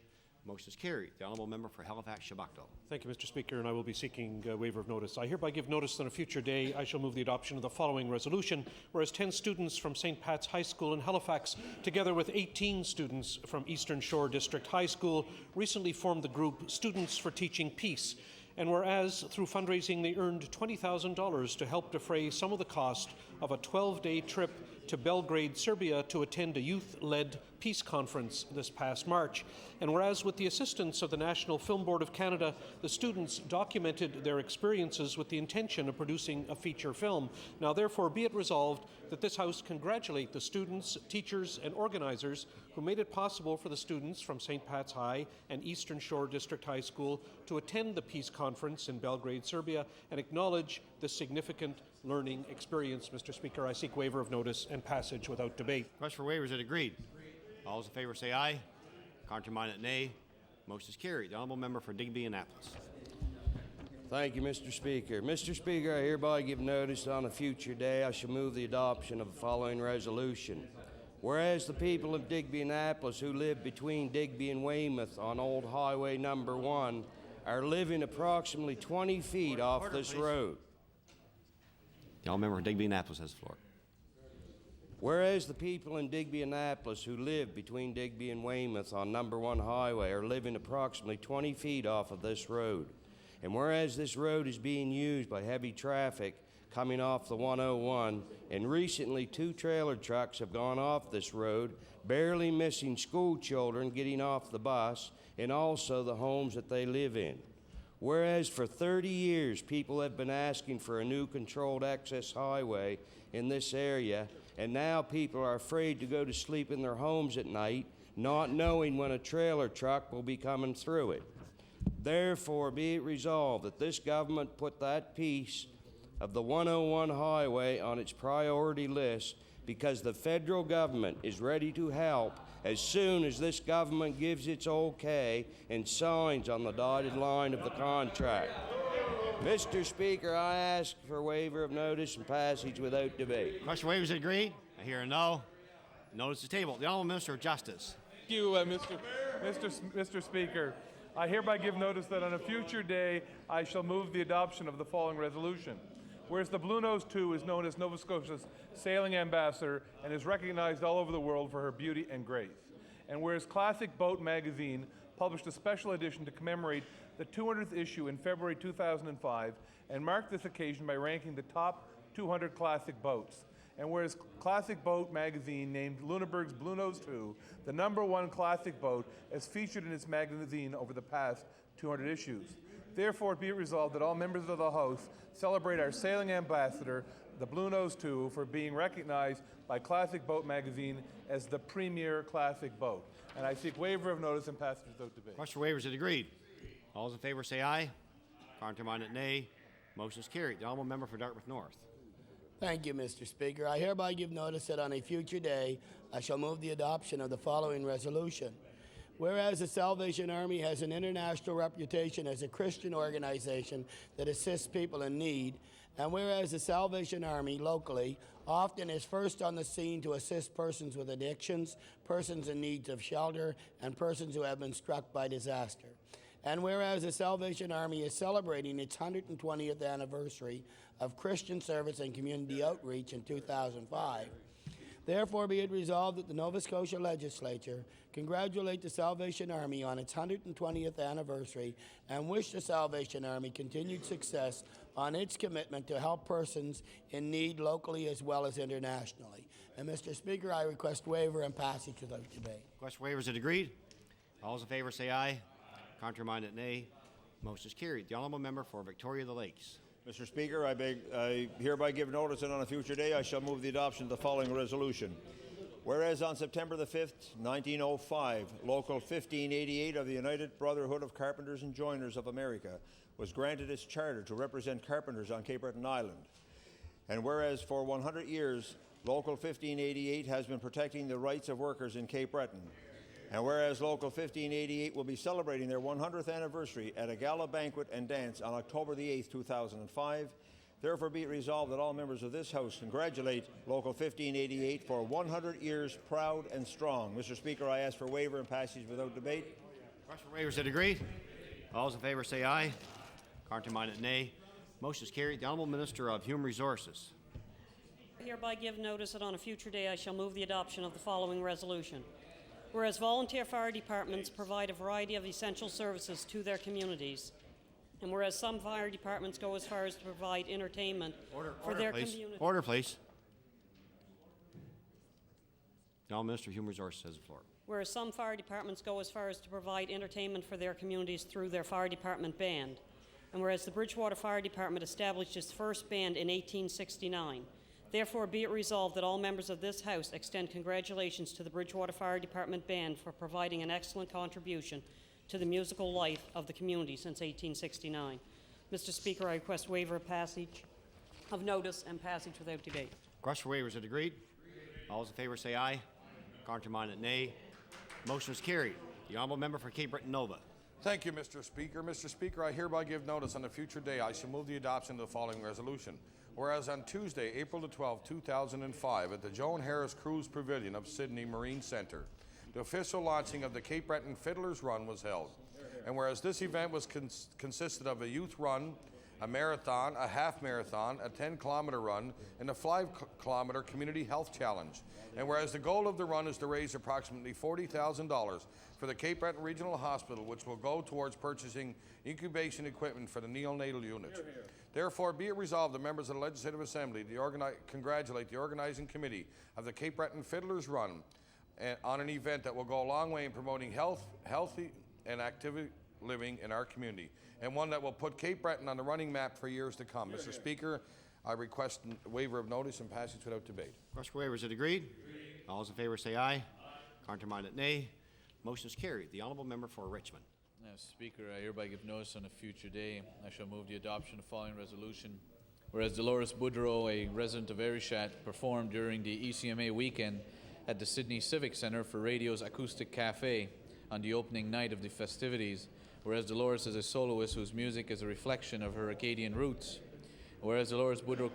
Motion is carried. The Honourable Member for Halifax-Shabakdale. Thank you, Mr. Speaker, and I will be seeking waiver of notice. I hereby give notice that on a future day I shall move the adoption of the following resolution, whereas 10 students from St. Pat's High School in Halifax, together with 18 students from Eastern Shore District High School, recently formed the group Students for Teaching Peace. And whereas through fundraising they earned $20,000 to help defray some of the cost of a 12-day trip to Belgrade, Serbia to attend a youth-led peace conference this past March. And whereas with the assistance of the National Film Board of Canada, the students documented their experiences with the intention of producing a feature film. Now therefore be it resolved that this House congratulate the students, teachers and organizers who made it possible for the students from St. Pat's High and Eastern Shore District High School to attend the peace conference in Belgrade, Serbia, and acknowledge this significant learning experience. Mr. Speaker, I seek waiver of notice and passage without debate. Request for waiver is agreed. All those in favour say aye. Contrary-minded, nay. Motion is carried. The Honourable Member for Digby Annapolis. Thank you, Mr. Speaker. Mr. Speaker, I hereby give notice that on a future day I shall move the adoption of the following resolution. Whereas the people of Digby Annapolis who live between Digby and Weymouth on Old Highway Number 1 are living approximately 20 feet off this road. The Honourable Member for Digby Annapolis has the floor. Whereas the people in Digby Annapolis who live between Digby and Weymouth on Number 1 Highway are living approximately 20 feet off of this road. And whereas this road is being used by heavy traffic coming off the 101, and recently 2 trailer trucks have gone off this road, barely missing school children getting off the bus and also the homes that they live in. Whereas for 30 years people have been asking for a new controlled access highway in this area, and now people are afraid to go to sleep in their homes at night, not knowing when a trailer truck will be coming through it. Therefore, be it resolved that this government put that piece of the 101 highway on its priority list, because the federal government is ready to help as soon as this government gives its okay and signs on the dotted line of the contract. Mr. Speaker, I ask for waiver of notice and passage without debate. Question waiver is agreed. I hear a no. Notice is tabled. The Honourable Minister of Justice. Thank you, Mr. Speaker. I hereby give notice that on a future day I shall move the adoption of the following resolution. Whereas the Blue Nose 2 is known as Nova Scotia's sailing ambassador and is recognized all over the world for her beauty and grace. And whereas Classic Boat magazine published a special edition to commemorate the 200th issue in February 2005 and marked this occasion by ranking the top 200 classic boats. And whereas Classic Boat magazine named Lunenburg's Blue Nose 2 the #1 classic boat as featured in its magazine over the past 200 issues. Therefore, be it resolved that all members of the House celebrate our sailing ambassador, the Blue Nose 2, for being recognized by Classic Boat magazine as the premier classic boat. And I seek waiver of notice and passage without debate. Question for waiver is agreed. All those in favour say aye. Contrary-minded, nay. Motion is carried. The Honourable Member for Dartmouth North. Thank you, Mr. Speaker. I hereby give notice that on a future day I shall move the adoption of the following resolution. Whereas the Salvation Army has an international reputation as a Christian organization that assists people in need, and whereas the Salvation Army locally often is first on the scene to assist persons with addictions, persons in need of shelter, and persons who have been struck by disaster. And whereas the Salvation Army is celebrating its 120th anniversary of Christian service and community outreach in 2005, therefore be it resolved that the Nova Scotia Legislature congratulate the Salvation Army on its 120th anniversary and wish the Salvation Army continued success on its commitment to help persons in need locally as well as internationally. And Mr. Speaker, I request waiver and passage without debate. Question waiver is agreed. All those in favour say aye. Contrary-minded, nay. Motion is carried. The honourable member for Victoria the Lakes. Mr. Speaker, I hereby give notice that on a future day I shall move the adoption of the following resolution. Whereas on September the 5th, 1905, Local 1588 of the United Brotherhood of Carpenters and Joiners of America was granted its charter to represent carpenters on Cape Breton Island. And whereas for 100 years, Local 1588 has been protecting the rights of workers in Cape Breton. And whereas Local 1588 will be celebrating their 100th anniversary at a gala banquet and dance on October the 8th, 2005, therefore be it resolved that all members of this House congratulate Local 1588 for 100 years proud and strong. Mr. Speaker, I ask for waiver and passage without debate. Request for waivers that agree. All those in favour say aye. Contrary-minded, nay. Motion is carried. The Honourable Minister of Human Resources. I hereby give notice that on a future day I shall move the adoption of the following resolution. Whereas volunteer fire departments provide a variety of essential services to their communities, and whereas some fire departments go as far as to provide entertainment for their community. Order, please. The Honourable Minister of Human Resources has the floor. Whereas some fire departments go as far as to provide entertainment for their communities through their fire department band, and whereas the Bridgewater Fire Department established its first band in 1869, therefore be it resolved that all members of this House extend congratulations to the Bridgewater Fire Department band for providing an excellent contribution to the musical life of the community since 1869. Mr. Speaker, I request waiver of passage of notice and passage without debate. Request for waivers that agreed. All those in favour say aye. Contrary-minded, nay. Motion is carried. The honourable member for Cape Breton Nova. Thank you, Mr. Speaker. Mr. Speaker, I hereby give notice on a future day I shall move the adoption of the following resolution. Whereas on Tuesday, April the 12th, 2005, at the Joan Harris Cruise Pavilion of Sydney Marine Centre, the official launching of the Cape Breton Fiddlers Run was held. And whereas this event was consisted of a youth run, a marathon, a half marathon, a 10-kilometer run, and a 5-kilometer community health challenge. And whereas the goal of the run is to raise approximately $40,000 for the Cape Breton Regional Hospital, which will go towards purchasing incubation equipment for the neonatal unit. Therefore, be it resolved, the members of the Legislative Assembly congratulate the organizing committee of the Cape Breton Fiddlers Run on an event that will go a long way in promoting healthy and active living in our community, and one that will put Cape Breton on the running map for years to come. Mr. Speaker, I request a waiver of notice and passage without debate. Request for waivers that agreed. All those in favour say aye. Contrary-minded, nay. Motion is carried. The honourable member for Richmond. Speaker, I hereby give notice on a future day. I shall move the adoption of the following resolution. Whereas Dolores Boudreau, a resident of Arishat, performed during the ECMA weekend at the Sydney Civic Centre for Radio's Acoustic Cafe on the opening night of the festivities. Whereas Dolores is a soloist whose music is a reflection of her Acadian roots. Whereas Dolores Boudreau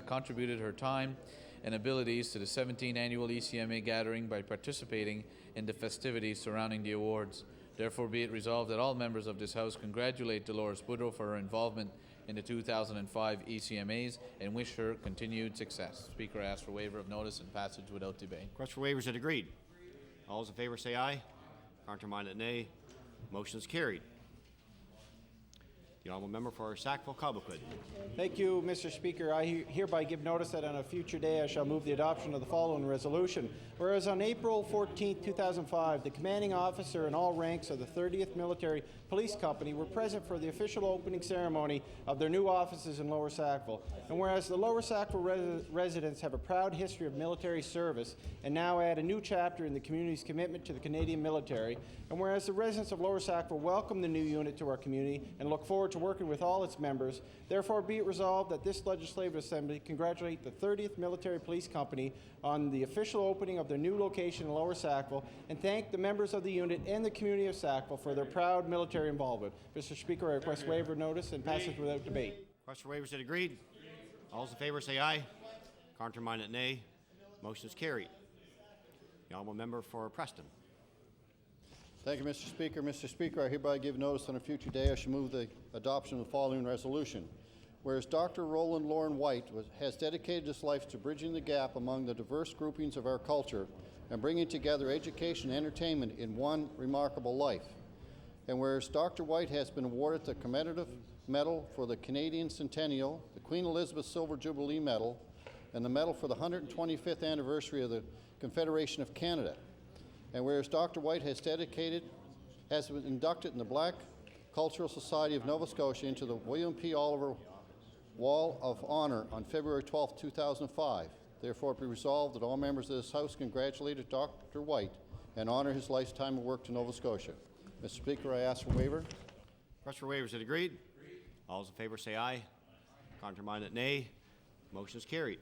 contributed her time and abilities to the 17th annual ECMA gathering by participating in the festivities surrounding the awards. Therefore be it resolved that all members of this House congratulate Dolores Boudreau for her involvement in the 2005 ECMAs and wish her continued success. Speaker, I ask for waiver of notice and passage without debate. Request for waivers that agreed. All those in favour say aye. Contrary-minded, nay. Motion is carried. The honourable member for Sackville-Cobequid. Thank you, Mr. Speaker. I hereby give notice that on a future day I shall move the adoption of the following resolution. Whereas on April 14, 2005, the commanding officer and all ranks of the 30th Military Police Company were present for the official opening ceremony of their new offices in Lower Sackville. And whereas the Lower Sackville residents have a proud history of military service and now add a new chapter in the community's commitment to the Canadian military, and whereas the residents of Lower Sackville welcome the new unit to our community and look forward to working with all its members, therefore be it resolved that this Legislative Assembly congratulate the 30th Military Police Company on the official opening of their new location in Lower Sackville and thank the members of the unit and the community of Sackville for their proud military involvement. Mr. Speaker, I request waiver of notice and passage without debate. Request for waivers that agreed. All those in favour say aye. Contrary-minded, nay. Motion is carried. The honourable member for Preston. Thank you, Mr. Speaker. Mr. Speaker, I hereby give notice on a future day I shall move the adoption of the following resolution. Whereas Dr. Roland Lauren White has dedicated his life to bridging the gap among the diverse groupings of our culture and bringing together education and entertainment in one remarkable life. And whereas Dr. White has been awarded the Commemorative Medal for the Canadian Centennial, the Queen Elizabeth Silver Jubilee Medal, and the Medal for the 125th anniversary of the Confederation of Canada. And whereas Dr. White has been inducted in the Black Cultural Society of Nova Scotia into the William P. Oliver Wall of Honor on February 12, 2005. Therefore, be resolved that all members of this House congratulate Dr. White and honor his lifetime of work to Nova Scotia. Mr. Speaker, I ask for waiver. Request for waiver is agreed. All those in favor say aye. Contrary-minded, nay. Motion is carried.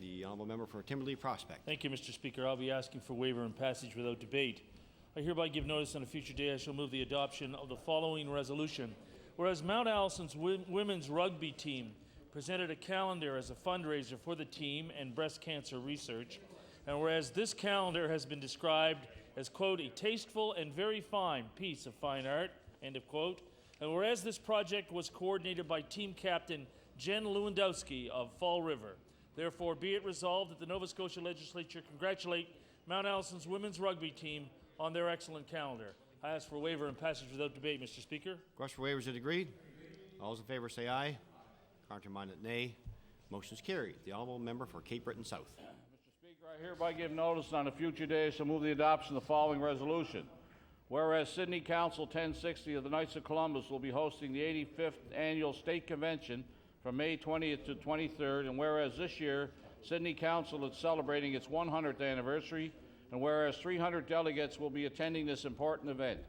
The honourable member for Timberlea Prospect. Thank you, Mr. Speaker. I'll be asking for waiver and passage without debate. I hereby give notice on a future day I shall move the adoption of the following resolution. Whereas Mount Allison's women's rugby team presented a calendar as a fundraiser for the team and breast cancer research, and whereas this calendar has been described as, quote, a tasteful and very fine piece of fine art, end of quote, and whereas this project was coordinated by team captain Jen Lewandowski of Fall River, therefore be it resolved that the Nova Scotia Legislature congratulate Mount Allison's women's rugby team on their excellent calendar. I ask for waiver and passage without debate, Mr. Speaker. Request for waiver is agreed. All those in favor say aye. Contrary-minded, nay. Motion is carried. The honourable member for Cape Breton South. Mr. Speaker, I hereby give notice on a future day shall move the adoption of the following resolution. Whereas Sydney Council 1060 of the Knights of Columbus will be hosting the 85th Annual State Convention from May 20th to 23rd, and whereas this year Sydney Council is celebrating its 100th anniversary, and whereas 300 delegates will be attending this important event.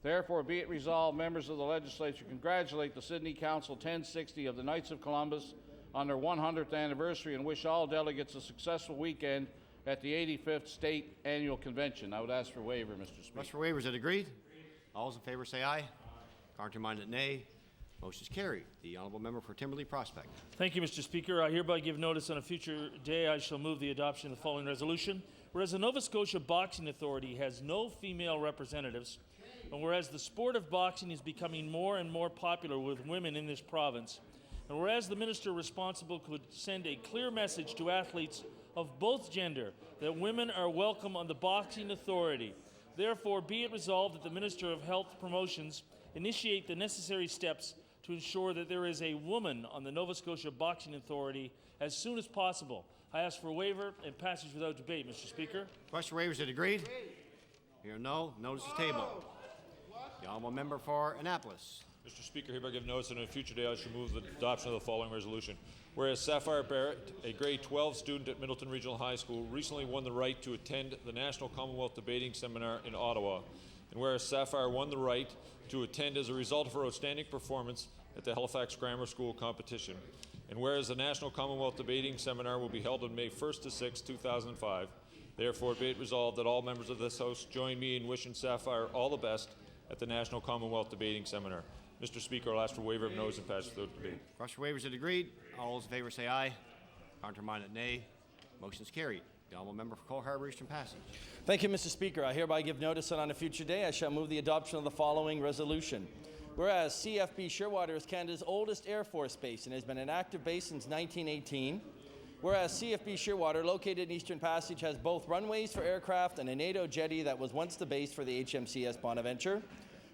Therefore, be it resolved, members of the legislature congratulate the Sydney Council 1060 of the Knights of Columbus on their 100th anniversary and wish all delegates a successful weekend at the 85th State Annual Convention. I would ask for waiver, Mr. Speaker. Request for waiver is agreed. All those in favor say aye. Contrary-minded, nay. Motion is carried. The honourable member for Timberlea Prospect. Thank you, Mr. Speaker. I hereby give notice on a future day I shall move the adoption of the following resolution. Whereas the Nova Scotia Boxing Authority has no female representatives, and whereas the sport of boxing is becoming more and more popular with women in this province, and whereas the minister responsible could send a clear message to athletes of both gender that women are welcome on the Boxing Authority, therefore be it resolved that the Minister of Health Promotions initiate the necessary steps to ensure that there is a woman on the Nova Scotia Boxing Authority as soon as possible. I ask for waiver and passage without debate, Mr. Speaker. Request for waiver is agreed. Here no. Notice is tabled. The honourable member for Annapolis. Mr. Speaker, hereby give notice that on a future day I shall move the adoption of the following resolution. Whereas Sapphire Barrett, a grade 12 student at Middleton Regional High School, recently won the right to attend the National Commonwealth Debating Seminar in Ottawa, and whereas Sapphire won the right to attend as a result of her outstanding performance at the Halifax Grammar School competition, and whereas the National Commonwealth Debating Seminar will be held on May 1st to 6th, 2005, therefore be it resolved that all members of this House join me in wishing Sapphire all the best at the National Commonwealth Debating Seminar. Mr. Speaker, I'll ask for waiver of notice and passage without debate. Request for waiver is agreed. All those in favor say aye. Contrary-minded, nay. Motion is carried. The honourable member for Cole Harbour Eastern Passage. Thank you, Mr. Speaker. I hereby give notice that on a future day I shall move the adoption of the following resolution. Whereas CFB Shearwater is Canada's oldest Air Force base and has been an active base since 1918. Whereas CFB Shearwater, located in Eastern Passage, has both runways for aircraft and a NATO jetty that was once the base for the HMCS Bonaventure.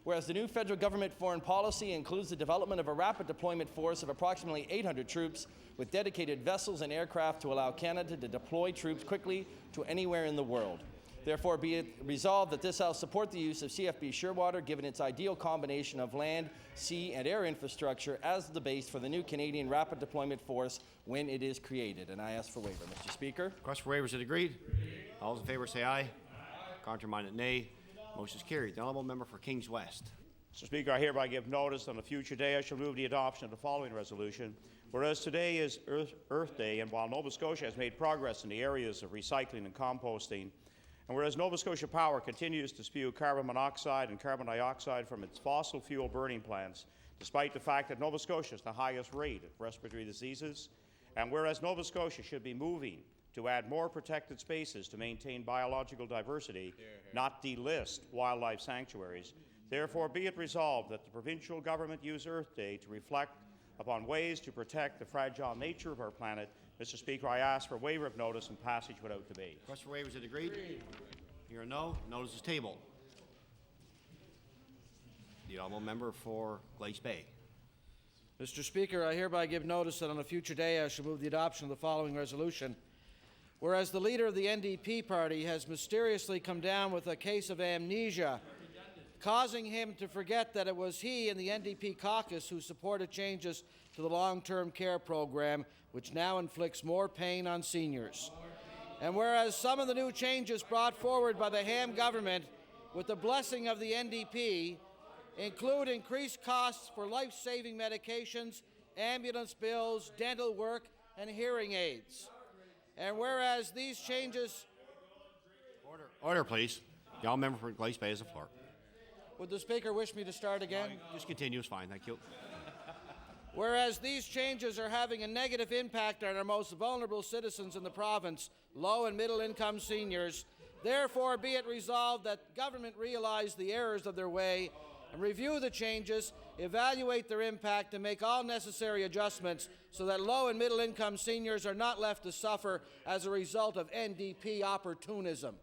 Whereas the new federal government foreign policy includes the development of a rapid deployment force of approximately 800 troops with dedicated vessels and aircraft to allow Canada to deploy troops quickly to anywhere in the world. Therefore, be it resolved that this House support the use of CFB Shearwater, given its ideal combination of land, sea, and air infrastructure as the base for the new Canadian Rapid Deployment Force when it is created. And I ask for waiver, Mr. Speaker. Request for waiver is agreed. All those in favor say aye. Contrary-minded, nay. Motion is carried. The honourable member for Kings West. Mr. Speaker, I hereby give notice on a future day I shall move the adoption of the following resolution. Whereas today is Earth Day, and while Nova Scotia has made progress in the areas of recycling and composting, and whereas Nova Scotia Power continues to spew carbon monoxide and carbon dioxide from its fossil fuel burning plants, despite the fact that Nova Scotia has the highest rate of respiratory diseases, and whereas Nova Scotia should be moving to add more protected spaces to maintain biological diversity, not delist wildlife sanctuaries, therefore be it resolved that the provincial government use Earth Day to reflect upon ways to protect the fragile nature of our planet. Mr. Speaker, I ask for waiver of notice and passage without debate. Request for waiver is agreed. Here are no. Notice is tabled. The honourable member for Glace Bay. Mr. Speaker, I hereby give notice that on a future day I shall move the adoption of the following resolution. Whereas the leader of the NDP party has mysteriously come down with a case of amnesia causing him to forget that it was he and the NDP caucus who supported changes to the long-term care program, which now inflicts more pain on seniors. And whereas some of the new changes brought forward by the Ham government with the blessing of the NDP include increased costs for life-saving medications, ambulance bills, dental work, and hearing aids. And whereas these changes... Order, please. The all member for Glace Bay has the floor. Would the Speaker wish me to start again? Just continue, it's fine, thank you. Whereas these changes are having a negative impact on our most vulnerable citizens in the province, low and middle income seniors, therefore be it resolved that government realize the errors of their way and review the changes, evaluate their impact, and make all necessary adjustments so that low and middle income seniors are not left to suffer as a result of NDP opportunism.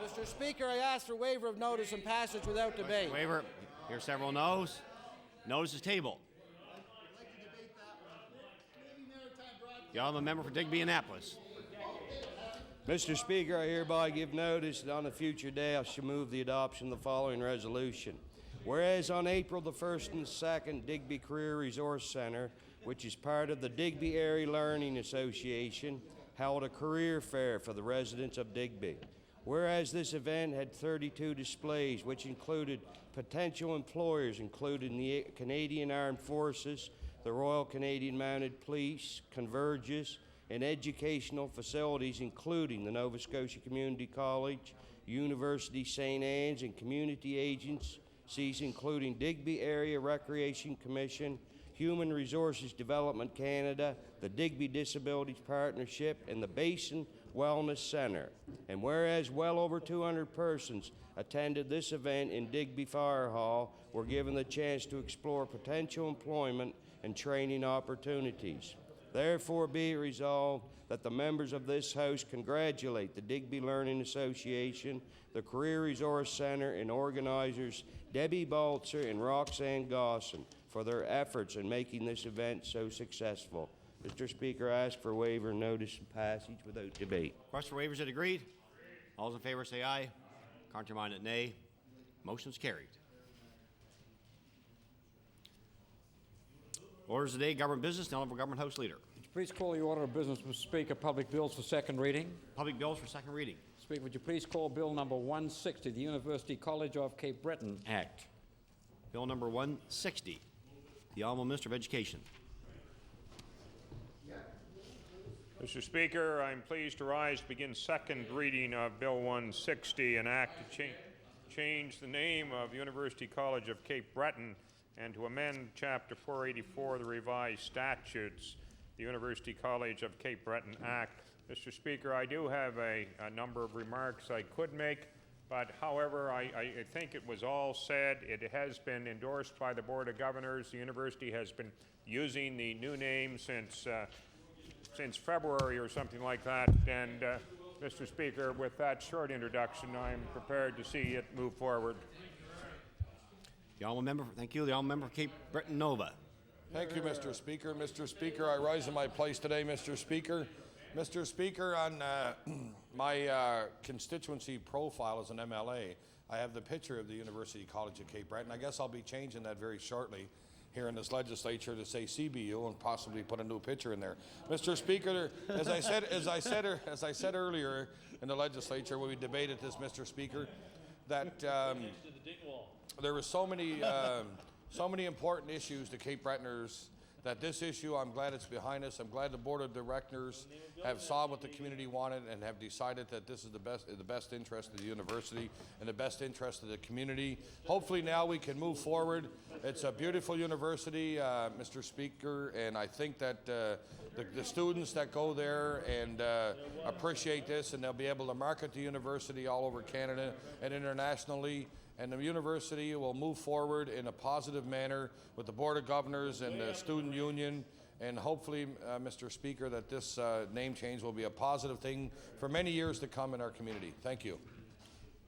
Mr. Speaker, I ask for waiver of notice and passage without debate. Waiver. Here are several noes. Notice is tabled. The honourable member for Digby Annapolis. Mr. Speaker, I hereby give notice that on a future day I shall move the adoption of the following resolution. Whereas on April the 1st and 2nd, Digby Career Resource Centre, which is part of the Digby Area Learning Association, held a career fair for the residents of Digby. Whereas this event had 32 displays, which included potential employers, including the Canadian Armed Forces, the Royal Canadian Mounted Police, Converges, and educational facilities, including the Nova Scotia Community College, University St. Anne's, and community agencies, including Digby Area Recreation Commission, Human Resources Development Canada, the Digby Disabilities Partnership, and the Basin Wellness Centre. And whereas well over 200 persons attended this event in Digby Fire Hall, were given the chance to explore potential employment and training opportunities. Therefore be it resolved that the members of this House congratulate the Digby Learning Association, the Career Resource Centre, and organizers Debbie Baltzer and Roxanne Gosson for their efforts in making this event so successful. Mr. Speaker, I ask for waiver, notice, and passage without debate. Request for waivers, it agreed. All those in favor say aye. Contrary-minded, nay. Motion's carried. Orders of the day, government business. The Honourable Government House Leader. Would you please call the order of business, Mr. Speaker? Public bills for second reading. Public bills for second reading. Speaker, would you please call Bill number 160, the University College of Cape Breton Act. Bill number 160. The Honourable Minister of Education. Mr. Speaker, I'm pleased to rise to begin second reading of Bill 160, an act to change the name of University College of Cape Breton and to amend Chapter 484 of the revised statutes, the University College of Cape Breton Act. Mr. Speaker, I do have a number of remarks I could make, but however, I think it was all said. It has been endorsed by the Board of Governors. The university has been using the new name since February or something like that, and Mr. Speaker, with that short introduction, I'm prepared to see it move forward. The Honourable Member, thank you. The Honourable Member for Cape Breton Nova. Thank you, Mr. Speaker. Mr. Speaker, I rise in my place today, Mr. Speaker. Mr. Speaker, on my constituency profile as an MLA, I have the picture of the University College of Cape Breton. I guess I'll be changing that very shortly here in this legislature to say CBU and possibly put a new picture in there. Mr. Speaker, as I said earlier in the legislature when we debated this, Mr. Speaker, that there were so many important issues to Cape Bretoners that this issue, I'm glad it's behind us. I'm glad the Board of Directors have saw what the community wanted and have decided that this is the best interest of the university and the best interest of the community. Hopefully now we can move forward. It's a beautiful university, Mr. Speaker, and I think that the students that go there and appreciate this, and they'll be able to market the university all over Canada and internationally. And the university will move forward in a positive manner with the Board of Governors and the Student Union, and hopefully, Mr. Speaker, that this name change will be a positive thing for many years to come in our community. Thank you.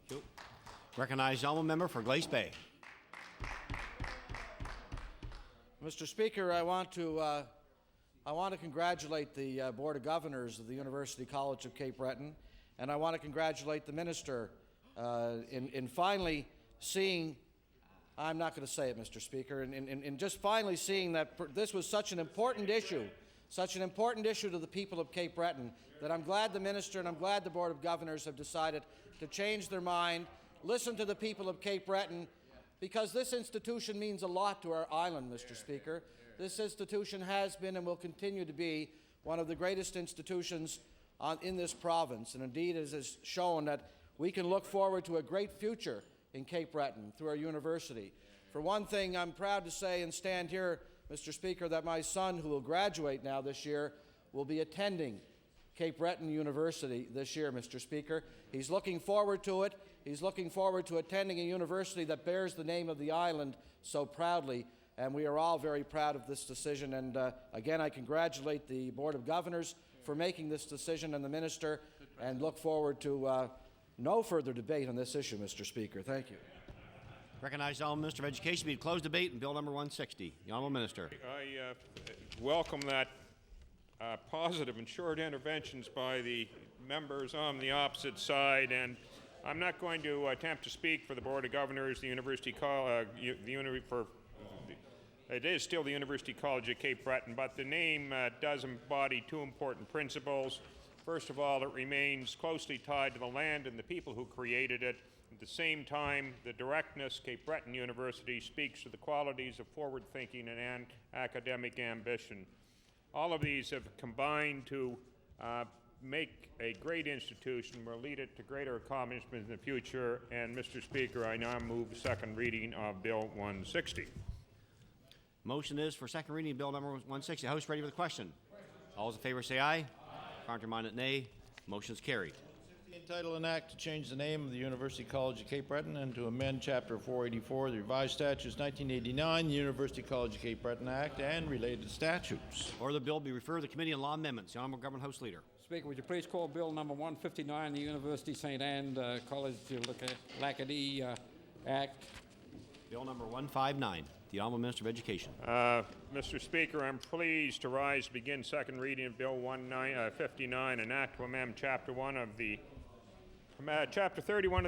Thank you. Recognize the Honourable Member for Glace Bay. Mr. Speaker, I want to congratulate the Board of Governors of the University College of Cape Breton, and I want to congratulate the Minister in finally seeing, I'm not going to say it, Mr. Speaker, and just finally seeing that this was such an important issue to the people of Cape Breton, that I'm glad the Minister and I'm glad the Board of Governors have decided to change their mind, listen to the people of Cape Breton, because this institution means a lot to our island, Mr. Speaker. This institution has been and will continue to be one of the greatest institutions in this province, and indeed it has shown that we can look forward to a great future in Cape Breton through our university. For one thing, I'm proud to say and stand here, Mr. Speaker, that my son, who will graduate now this year, will be attending Cape Breton University this year, Mr. Speaker. He's looking forward to it. He's looking forward to attending a university that bears the name of the island so proudly, and we are all very proud of this decision. And again, I congratulate the Board of Governors for making this decision and the Minister, and look forward to no further debate on this issue, Mr. Speaker. Thank you. Recognize the Honourable Minister of Education. We close debate on Bill number 160. The Honourable Minister. I welcome that positive and short interventions by the members on the opposite side, and I'm not going to attempt to speak for the Board of Governors, the University College, it is still the University College of Cape Breton, but the name does embody two important principles. First of all, it remains closely tied to the land and the people who created it. At the same time, the directness, Cape Breton University, speaks to the qualities of forward thinking and academic ambition. All of these have combined to make a great institution, will lead it to greater accomplishments in the future. And Mr. Speaker, I now move second reading of Bill 160. Motion is for second reading of Bill number 160. House ready for the question? All those in favor say aye. Contrary-minded, nay. Motion is carried. Entitled an act to change the name of the University College of Cape Breton and to amend Chapter 484 of the Revised Statutes 1989, the University College of Cape Breton Act, and related statutes. Or the bill be referred to the Committee on Law Amendments. The Honourable Government House Leader. Speaker, would you please call Bill number 159, the University St. Anne College Lackady Act. Bill number 159. The Honourable Minister of Education. Mr. Speaker, I'm pleased to rise to begin second reading of Bill 159, an act to amend Chapter 31 of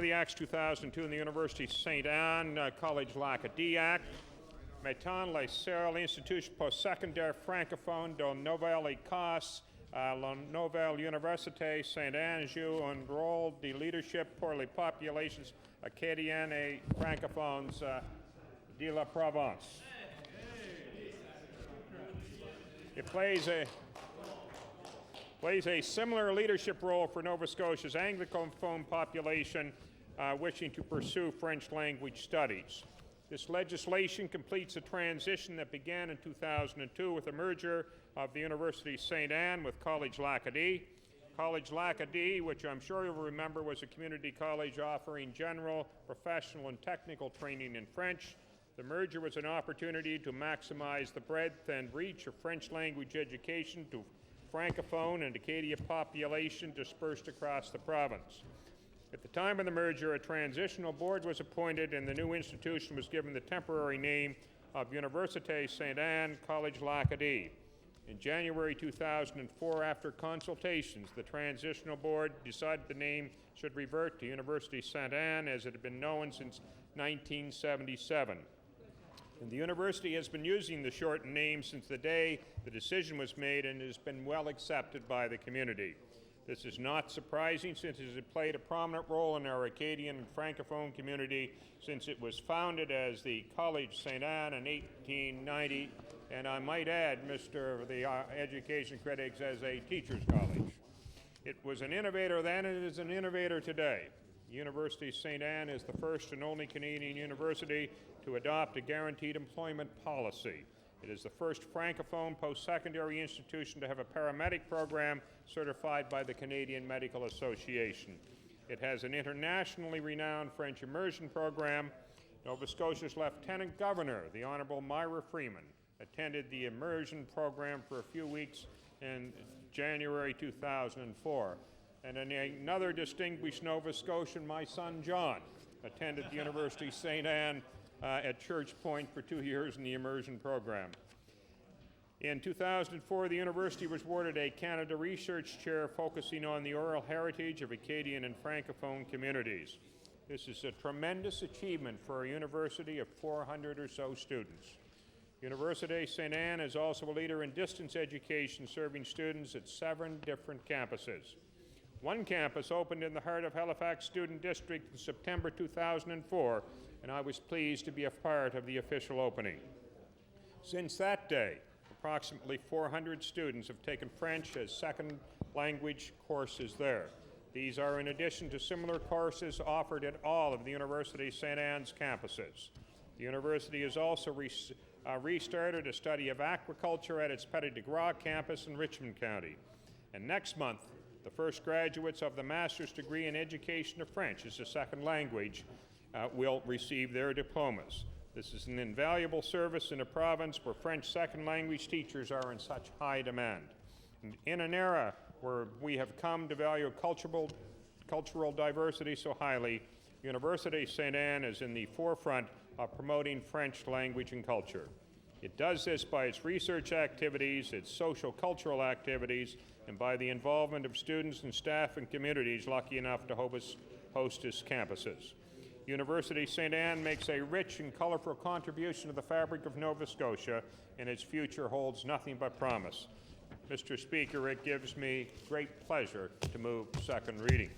the Acts 2002 in the University St. Anne College Lackady Act. Mettant la l'Institut Postsecondaire Francophone de Nouvelle Écosse, la Nouvelle Université St. Anne joue un rôle de leadership pour les populations acadiennes et francophones de la province. It plays a similar leadership role for Nova Scotia's Anglophone population wishing to pursue French language studies. This legislation completes a transition that began in 2002 with the merger of the University St. Anne with College Lackady. College Lackady, which I'm sure you'll remember, was a community college offering general, professional, and technical training in French. The merger was an opportunity to maximize the breadth and reach of French language education to Francophone and Acadia population dispersed across the province. At the time of the merger, a transitional board was appointed and the new institution was given the temporary name of Université St. Anne College Lackady. In January 2004, after consultations, the transitional board decided the name should revert to University St. Anne as it had been known since 1977. And the university has been using the shortened name since the day the decision was made and has been well accepted by the community. This is not surprising since it has played a prominent role in our Acadian and Francophone community since it was founded as the College St. Anne in 1890, and I might add, Mr. the Education Critics, as a teacher's college. It was an innovator then and it is an innovator today. University St. Anne is the first and only Canadian university to adopt a guaranteed employment policy. It is the first Francophone post-secondary institution to have a paramedic program certified by the Canadian Medical Association. It has an internationally renowned French immersion program. Nova Scotia's Lieutenant Governor, the Honourable Myra Freeman, attended the immersion program for a few weeks in January 2004. And another distinguished Nova Scotian, my son John, attended the University St. Anne at Church Point for 2 years in the immersion program. In 2004, the university was awarded a Canada Research Chair focusing on the oral heritage of Acadian and Francophone communities. This is a tremendous achievement for a university of 400 or so students. Université St. Anne is also a leader in distance education, serving students at 7 different campuses. One campus opened in the heart of Halifax Student District in September 2004, and I was pleased to be a part of the official opening. Since that day, approximately 400 students have taken French as second language courses there. These are in addition to similar courses offered at all of the University St. Anne's campuses. The university has also restarted a study of aquaculture at its Petit de Gras campus in Richmond County. And next month, the first graduates of the master's degree in education of French as a second language will receive their diplomas. This is an invaluable service in a province where French second language teachers are in such high demand. And in an era where we have come to value cultural diversity so highly, Université St. Anne is in the forefront of promoting French language and culture. It does this by its research activities, its social cultural activities, and by the involvement of students and staff and communities lucky enough to host its campuses. University St. Anne makes a rich and colorful contribution to the fabric of Nova Scotia, and its future holds nothing but promise. Mr. Speaker, it gives me great pleasure to move second reading.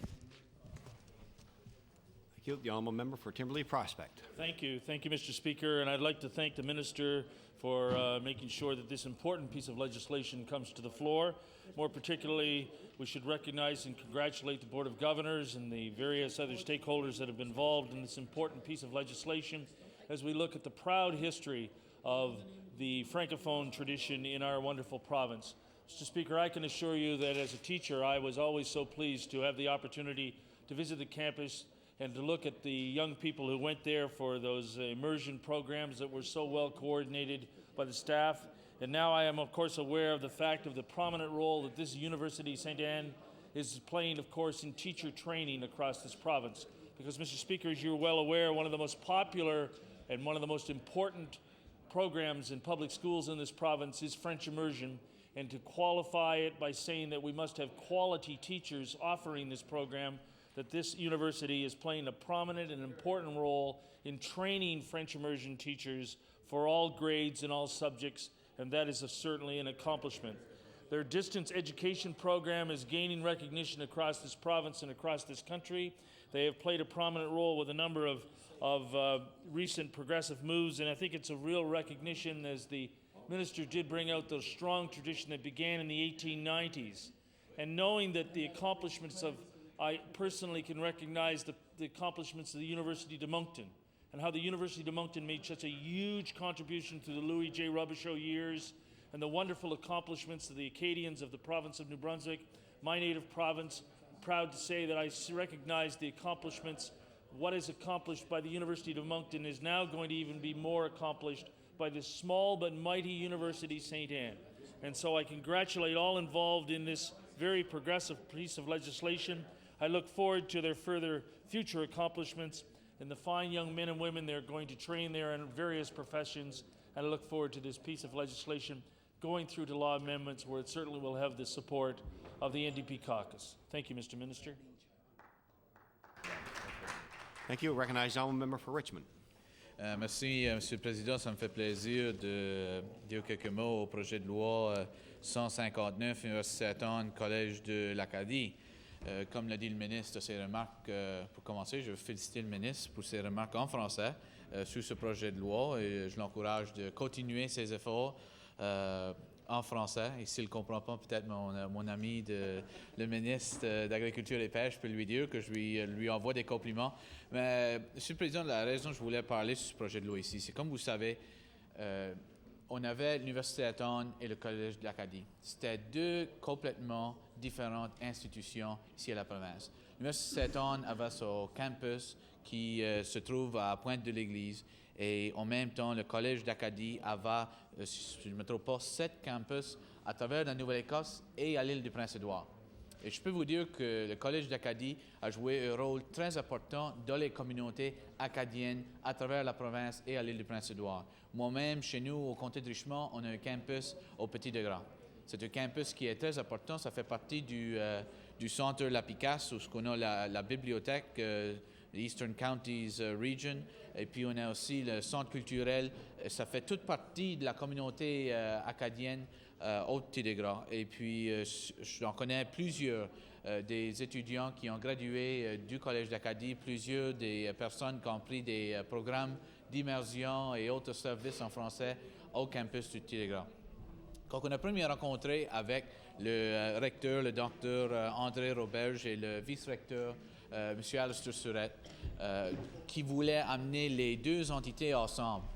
Thank you. The honourable member for Timberlea Prospect. Thank you, Mr. Speaker, and I'd like to thank the minister for making sure that this important piece of legislation comes to the floor. More particularly, we should recognize and congratulate the Board of Governors and the various other stakeholders that have been involved in this important piece of legislation as we look at the proud history of the Francophone tradition in our wonderful province. Mr. Speaker, I can assure you that as a teacher, I was always so pleased to have the opportunity to visit the campus and to look at the young people who went there for those immersion programs that were so well coordinated by the staff. And now I am, of course, aware of the fact of the prominent role that this University St. Anne is playing, of course, in teacher training across this province. Because, Mr. Speaker, as you're well aware, one of the most popular and one of the most important programs in public schools in this province is French immersion. And to qualify it by saying that we must have quality teachers offering this program, that this university is playing a prominent and important role in training French immersion teachers for all grades and all subjects, and that is certainly an accomplishment. Their distance education program is gaining recognition across this province and across this country. They have played a prominent role with a number of recent progressive moves, and I think it's a real recognition, as the minister did bring out the strong tradition that began in the 1890s. And knowing that the accomplishments of, I personally can recognize the accomplishments of the University de Moncton, and how the University de Moncton made such a huge contribution through the Louis J. Robichaud years, and the wonderful accomplishments of the Acadians of the province of New Brunswick, my native province. I'm proud to say that I recognize the accomplishments. What is accomplished by the University de Moncton is now going to even be more accomplished by this small but mighty University St. Anne. And so I congratulate all involved in this very progressive piece of legislation. I look forward to their further future accomplishments and the fine young men and women they're going to train there in various professions. And I look forward to this piece of legislation going through to law amendments, where it certainly will have the support of the NDP caucus. Thank you, Mr. Minister. Thank you. Recognize the honourable member for Richmond. Merci, Monsieur le Président. Ça me fait plaisir de dire quelques mots au projet de loi 159, Université St. Anne, Collège de l'Acadie. Comme l'a dit le ministre, ses remarques, pour commencer, je veux féliciter le ministre pour ses remarques en français sur ce projet de loi, et je l'encourage de continuer ses efforts en français. Et s'il ne comprend pas, peut-être mon ami, le ministre d'Agriculture et Pêche, peut lui dire que je lui envoie des compliments. Mais, Monsieur le Président, la raison que je voulais parler sur ce projet de loi ici, c'est comme vous savez, on avait l'Université St. Anne et le Collège de l'Acadie. C'était deux complètement différentes institutions ici à la province. L'Université St. Anne avait son campus qui se trouve à Pointe-de-l'Église, et en même temps, le Collège d'Acadie avait, si je ne me trompe pas, 7 campus à travers la Nouvelle-Écosse et à l'île du Prince-Édouard. Et je peux vous dire que le Collège d'Acadie a joué un rôle très important dans les communautés acadiennes à travers la province et à l'île du Prince-Édouard. Moi-même, chez nous, au comté de Richmond, on a un campus au Petit de Gras. C'est un campus qui est très important. Ça fait partie du centre La Picasse, où on a la bibliothèque Eastern Counties Region, et puis on a aussi le centre culturel. Ça fait toute partie de la communauté acadienne Haute-Tille-des-Gras. Et puis, j'en connais plusieurs des étudiants qui ont gradué du Collège d'Acadie, plusieurs des personnes qui ont pris des programmes d'immersion et autres services en français au campus du Tille-des-Gras. Quand on a premier rencontré avec le recteur, le docteur André Roberge et le vice-recteur, M. Alistair Surette, qui voulaient amener les deux entités ensemble.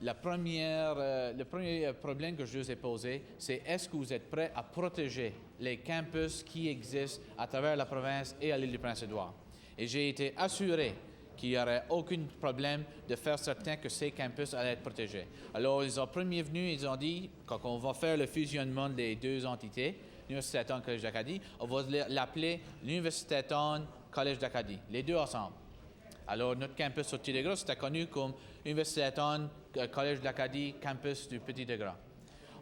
Le premier problème que je vous ai posé, c'est est-ce que vous êtes prêts à protéger les campus qui existent à travers la province et à l'île du Prince-Édouard? Et j'ai été assuré qu'il n'y aurait aucun problème de faire certain que ces campus allaient être protégés. Alors, ils ont premier venu, ils ont dit, quand on va faire le fusionnement des deux entités, l'Université Eton Collège d'Acadie, on va l'appeler l'Université Eton Collège d'Acadie, les deux ensemble. Alors, notre campus au Petit-de-Gras, c'était connu comme Université Eton Collège d'Acadie, campus du Petit-de-Gras.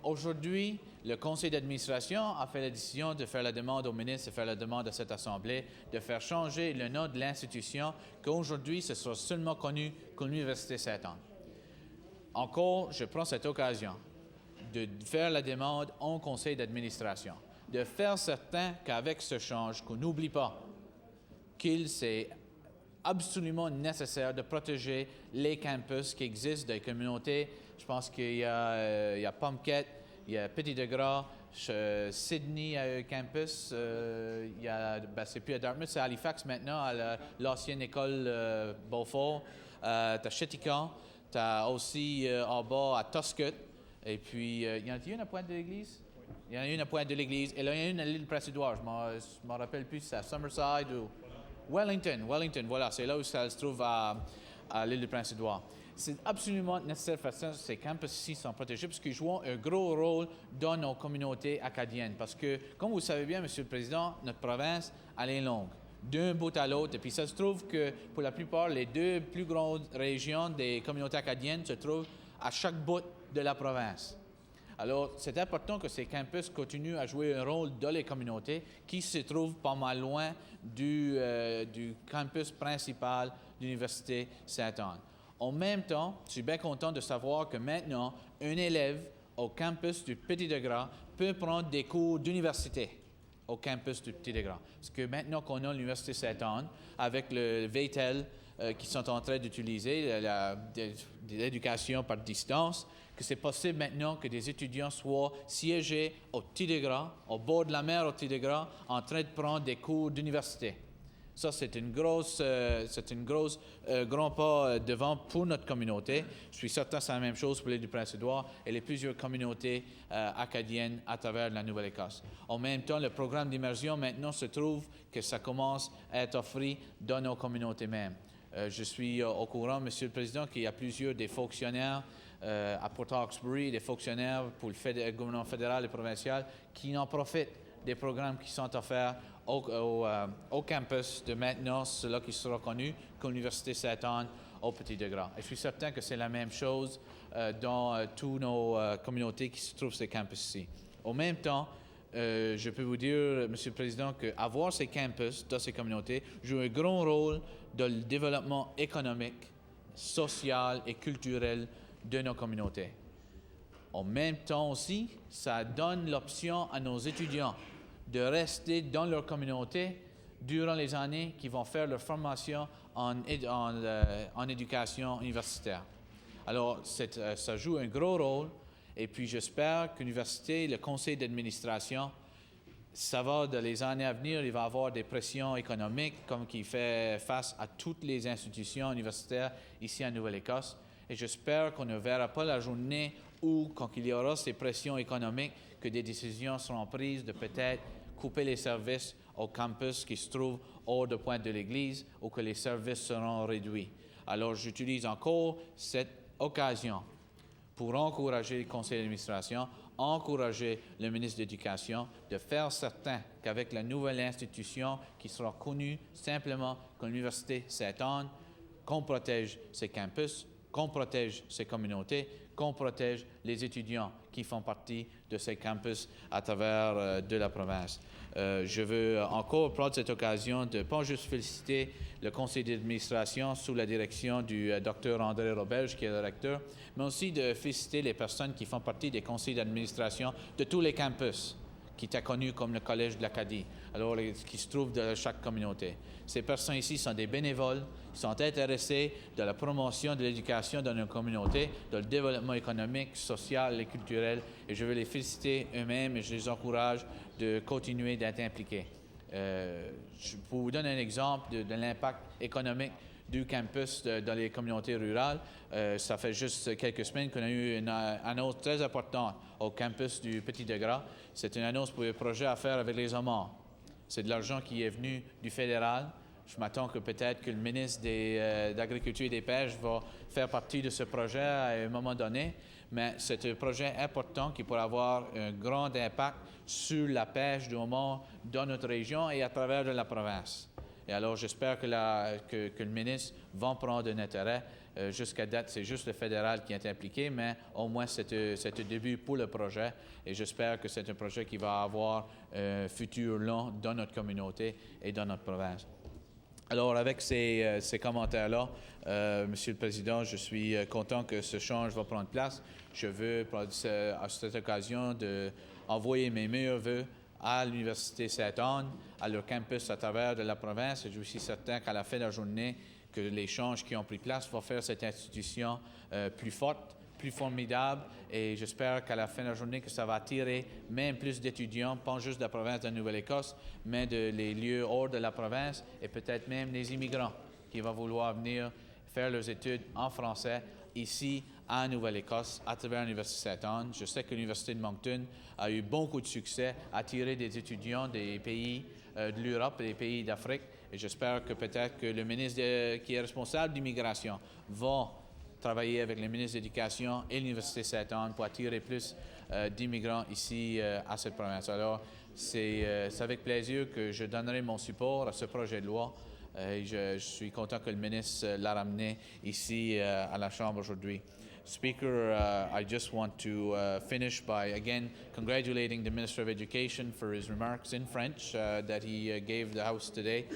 Aujourd'hui, le conseil d'administration a fait la décision de faire la demande au ministre, de faire la demande à cette assemblée, de faire changer le nom de l'institution, qu'aujourd'hui, ce sera seulement connu comme l'Université Saint-Anne. Encore, je prends cette occasion de faire la demande au conseil d'administration, de faire certain qu'avec ce change, qu'on n'oublie pas qu'il c'est absolument nécessaire de protéger les campus qui existent dans les communautés. Je pense qu'il y a Pomquette, il y a Petit-de-Gras, Sydney a un campus, c'est plus à Dartmouth, c'est à Halifax maintenant, à l'ancienne école Beaufort. Tu as Chéticamp, tu as aussi en bas à Tuscott, et puis il y en a une à Pointe-de-l'Église? Il y en a une à Pointe-de-l'Église, et là il y en a une à l'île du Prince-Édouard, je ne m'en rappelle plus si c'est à Summerside ou... Wellington, voilà, c'est là où ça se trouve à l'île du Prince-Édouard. C'est absolument nécessaire de faire ça, ces campus-ci sont protégés parce qu'ils jouent un gros rôle dans nos communautés acadiennes. Parce que, comme vous le savez bien, Monsieur le Président, notre province, elle est longue, d'un bout à l'autre. Et puis, ça se trouve que, pour la plupart, les deux plus grandes régions des communautés acadiennes se trouvent à chaque bout de la province. Alors, c'est important que ces campus continuent à jouer un rôle dans les communautés qui se trouvent pas mal loin du campus principal de l'Université Saint-Anne. En même temps, je suis bien content de savoir que maintenant, un élève au campus du Petit-de-Gras peut prendre des cours d'université au campus du Petit-de-Gras. Parce que maintenant qu'on a l'Université Saint-Anne, avec le VTEL qui sont en train d'utiliser, l'éducation par distance, que c'est possible maintenant que des étudiants soient siégés au Petit-de-Gras, au bord de la mer au Petit-de-Gras, en train de prendre des cours d'université. Ça, c'est un grand pas devant pour notre communauté. Je suis certain que c'est la même chose pour l'île du Prince-Édouard et les plusieurs communautés acadiennes à travers la Nouvelle-Écosse. En même temps, le programme d'immersion maintenant se trouve que ça commence à être offert dans nos communautés mêmes. Je suis au courant, Monsieur le Président, qu'il y a plusieurs des fonctionnaires à Port Hawkesbury, des fonctionnaires pour le gouvernement fédéral et provincial qui en profitent des programmes qui sont offerts au campus de maintenance, là qui sera connu comme l'Université Saint-Anne au Petit-de-Gras. Et je suis certain que c'est la même chose dans toutes nos communautés qui se trouvent sur ces campus-ci. En même temps, je peux vous dire, Monsieur le Président, qu'avoir ces campus dans ces communautés joue un grand rôle dans le développement économique, social et culturel de nos communautés. En même temps aussi, ça donne l'option à nos étudiants de rester dans leur communauté durant les années qu'ils vont faire leur formation en éducation universitaire. Alors, ça joue un gros rôle, et puis j'espère que l'université, le conseil d'administration, ça va, dans les années à venir, il va y avoir des pressions économiques, comme qui fait face à toutes les institutions universitaires ici en Nouvelle-Écosse. Et j'espère qu'on ne verra pas la journée où, quand il y aura ces pressions économiques, que des décisions seront prises de peut-être couper les services au campus qui se trouve hors de Pointe-de-l'Église ou que les services seront réduits. Alors, j'utilise encore cette occasion pour encourager le conseil d'administration, encourager le ministre de l'Éducation de faire certain qu'avec la nouvelle institution qui sera connue simplement comme l'Université Saint-Anne, qu'on protège ces campus qu'on protège ces communautés, qu'on protège les étudiants qui font partie de ces campus à travers de la province. Je veux encore prendre cette occasion de pas juste féliciter le conseil d'administration sous la direction du Dr André Roberge, qui est le recteur, mais aussi de féliciter les personnes qui font partie des conseils d'administration de tous les campus, qui est connu comme le Collège de l'Acadie, alors qui se trouve dans chaque communauté. Ces personnes ici sont des bénévoles, sont intéressés de la promotion de l'éducation dans nos communautés, de le développement économique, social et culturel, et je veux les féliciter eux-mêmes et je les encourage de continuer d'être impliqués. Pour vous donner un exemple de l'impact économique du campus dans les communautés rurales, ça fait juste quelques semaines qu'on a eu une annonce très importante au campus du Petit-de-Gras. C'est une annonce pour le projet à faire avec les homards. C'est de l'argent qui est venu du fédéral. Je m'attends que peut-être que le ministre de l'Agriculture et des Pêches va faire partie de ce projet à un moment donné, mais c'est un projet important qui pourrait avoir un grand impact sur la pêche du homard dans notre région et à travers de la province. Et alors, j'espère que le ministre va prendre un intérêt. Jusqu'à date, c'est juste le fédéral qui est impliqué, mais au moins, c'est un début pour le projet. Et j'espère que c'est un projet qui va avoir un futur long dans notre communauté et dans notre province. Alors, avec ces commentaires-là, Monsieur le Président, je suis content que ce change va prendre place. Je veux, à cette occasion, envoyer mes meilleurs vœux à l'Université Sainte-Anne, à leur campus à travers de la province. Et je suis certain qu'à la fin de la journée, que les changes qui ont pris place vont faire cette institution plus forte, plus formidable. Et j'espère qu'à la fin de la journée, que ça va attirer même plus d'étudiants, pas juste de la province de la Nouvelle-Écosse, mais les lieux hors de la province et peut-être même les immigrants qui vont vouloir venir faire leurs études en français ici en Nouvelle-Écosse à travers l'Université Sainte-Anne. Je sais que l'Université de Moncton a eu beaucoup de succès à attirer des étudiants des pays de l'Europe et des pays d'Afrique. Et j'espère que peut-être que le ministre qui est responsable d'immigration va travailler avec le ministre de l'Éducation et l'Université Sainte-Anne pour attirer plus d'immigrants ici à cette province. Alors, c'est avec plaisir que je donnerai mon support à ce projet de loi. Je suis content que le ministre l'a ramené ici à la Chambre aujourd'hui. Speaker, I just want to finish by again congratulating the Minister of Education for his remarks in French that he gave the House today.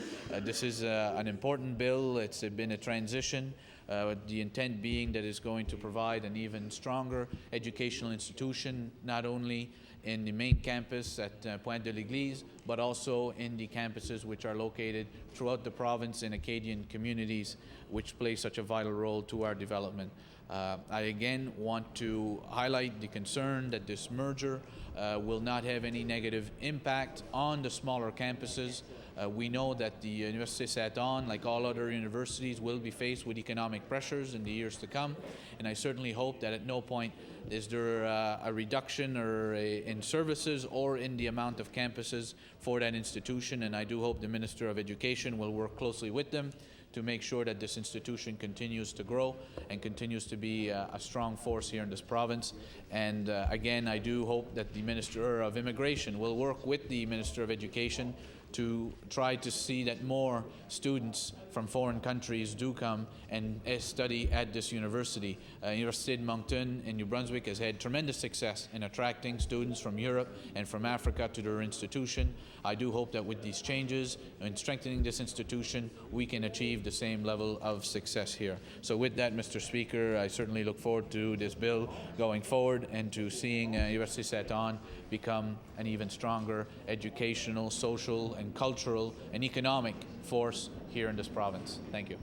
This is an important bill. It's been a transition. The intent being that it's going to provide an even stronger educational institution, not only in the main campus at Pointe de l'Église, but also in the campuses which are located throughout the province in Acadian communities, which play such a vital role to our development. I again want to highlight the concern that this merger will not have any negative impact on the smaller campuses. We know that the Université Sainte-Anne, like all other universities, will be faced with economic pressures in the years to come, and I certainly hope that at no point is there a reduction in services or in the amount of campuses for that institution, and I do hope the Minister of Education will work closely with them to make sure that this institution continues to grow and continues to be a strong force here in this province. And again, I do hope that the Minister of Immigration will work with the Minister of Education to try to see that more students from foreign countries do come and study at this university. University of Moncton in New Brunswick has had tremendous success in attracting students from Europe and from Africa to their institution. I do hope that with these changes and strengthening this institution, we can achieve the same level of success here. So with that, Mr. Speaker, I certainly look forward to this bill going forward and to seeing University Sainte-Anne become an even stronger educational, social, and cultural and economic force here in this province. Thank you.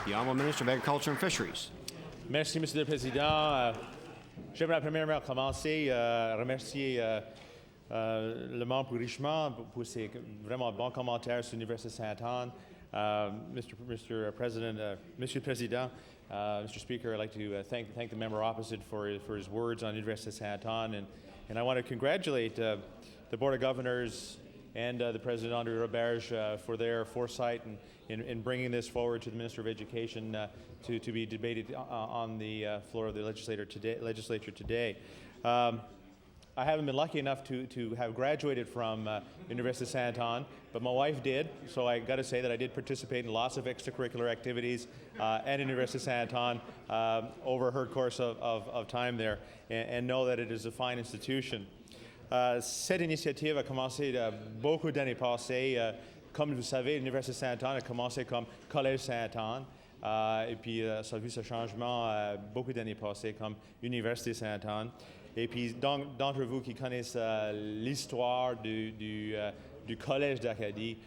The Honourable Minister of Agriculture and Fisheries. Merci, Monsieur le Président. J'aimerais premièrement commencer à remercier le membre Richemont pour ses vraiment bons commentaires sur l'Université Sainte-Anne. Mr. President, Monsieur le Président, Mr. Speaker, I'd like to thank the member opposite for his words on Université Sainte-Anne, and I want to congratulate the Board of Governors and the President André Roberge for their foresight in bringing this forward to the Minister of Education to be debated on the floor of the legislature today. I haven't been lucky enough to have graduated from University of Saint Anne, but my wife did, so I got to say that I did participate in lots of extracurricular activities at University of Saint Anne over her course of time there, and know that it is a fine institution. Cette initiative a commencé beaucoup d'années passées. Comme vous savez, l'Université Saint-Anne a commencé comme Collège Saint-Anne, et puis ça a vu ce changement beaucoup d'années passées comme Université Saint-Anne. Et puis, d'entre vous qui connaissent l'histoire du Collège d'Acadie,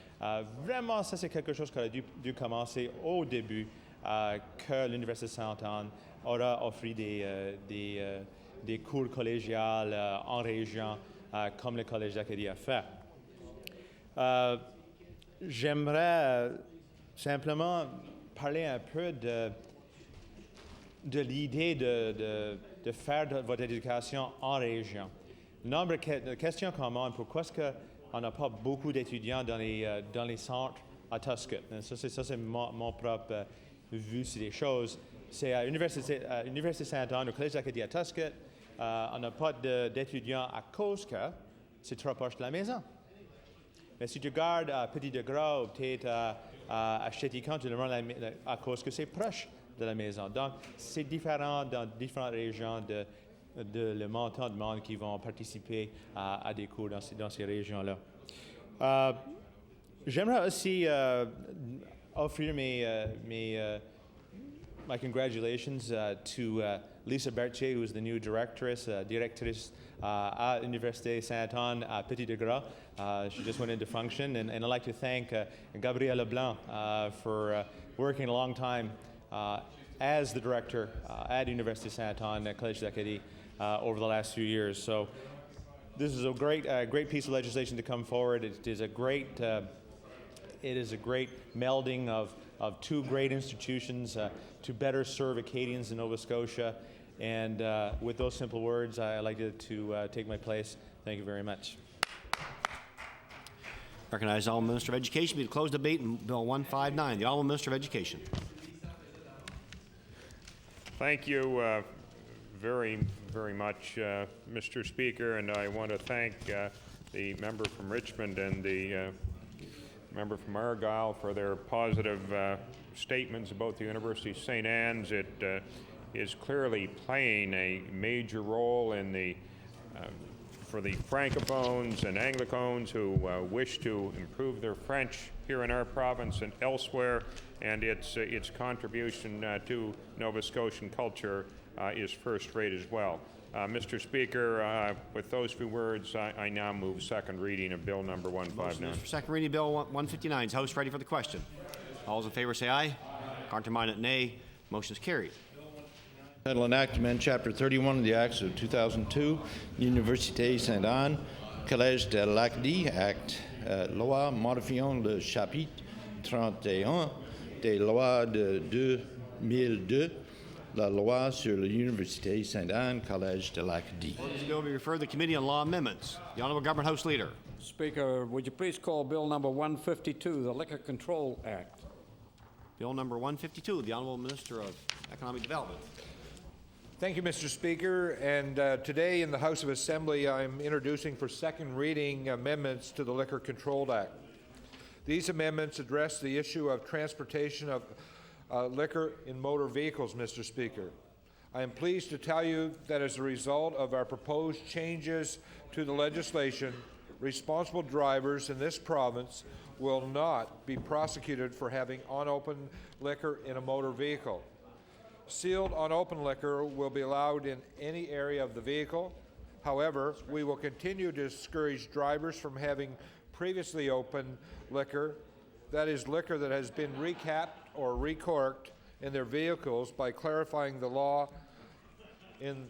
vraiment, ça c'est quelque chose qui a dû commencer au début, que l'Université Saint-Anne aura offert des cours collégiales en région, comme le Collège d'Acadie a fait. J'aimerais simplement parler un peu de l'idée de faire de votre éducation en région. Nombre de questions communes. Pourquoi est-ce qu'on n'a pas beaucoup d'étudiants dans les centres à Tuscott? Ça, c'est mon propre vue sur les choses. C'est à l'Université Saint-Anne, au Collège d'Acadie à Tuscott, on n'a pas d'étudiants à cause que c'est trop proche de la maison. Mais si tu regardes à Petit de Gras ou peut-être à Chéticamp, tu le rends à cause que c'est proche de la maison. Donc, c'est différent dans différentes régions de le montant de monde qui vont participer à des cours dans ces régions-là. J'aimerais aussi offrir my congratulations to Lisa Berthier, who is the new directrice at Université Saint Anne at Petit de Gras. She just went into function, and I'd like to thank Gabrielle Leblanc for working a long time as the director at Université Saint Anne at Collège d'Acadie over the last few years. So this is a great piece of legislation to come forward. It is a great melding of two great institutions to better serve Acadians in Nova Scotia. And with those simple words, I'd like to take my place. Thank you very much. Recognize the Honourable Minister of Education to close debate in Bill 159. The Honourable Minister of Education. Thank you very, very much, Mr. Speaker, and I want to thank the member from Richmond and the member from Argyll for their positive statements about the University of St. Anne's. It is clearly playing a major role in for the Francophones and Anglophones who wish to improve their French here in our province and elsewhere, and its contribution to Nova Scotian culture is first-rate as well. Mr. Speaker, with those few words, I now move second reading of Bill number 159. For second reading, Bill 159. Is House ready for the question? All those in favor say aye. Contrary-minded, nay. Motion is carried. Title and Act to amend Chapter 31 of the Acts of 2002, Université Saint Anne, Collège de l'Acadie, Act, loi modifiant le chapitre 31 des lois de 2002, la loi sur l'Université Saint Anne, Collège de l'Acadie. This bill will be referred to the Committee on Law Amendments. The Honourable Government House Leader. Speaker, would you please call Bill number 152, the Liquor Control Act? Bill number 152, the Honourable Minister of Economic Development. Thank you, Mr. Speaker. And today in the House of Assembly, I'm introducing for second reading amendments to the Liquor Control Act. These amendments address the issue of transportation of liquor in motor vehicles, Mr. Speaker. I am pleased to tell you that as a result of our proposed changes to the legislation, responsible drivers in this province will not be prosecuted for having unopened liquor in a motor vehicle. Sealed unopened liquor will be allowed in any area of the vehicle. However, we will continue to discourage drivers from having previously opened liquor, that is, liquor that has been recapped or recorked in their vehicles, by clarifying the law in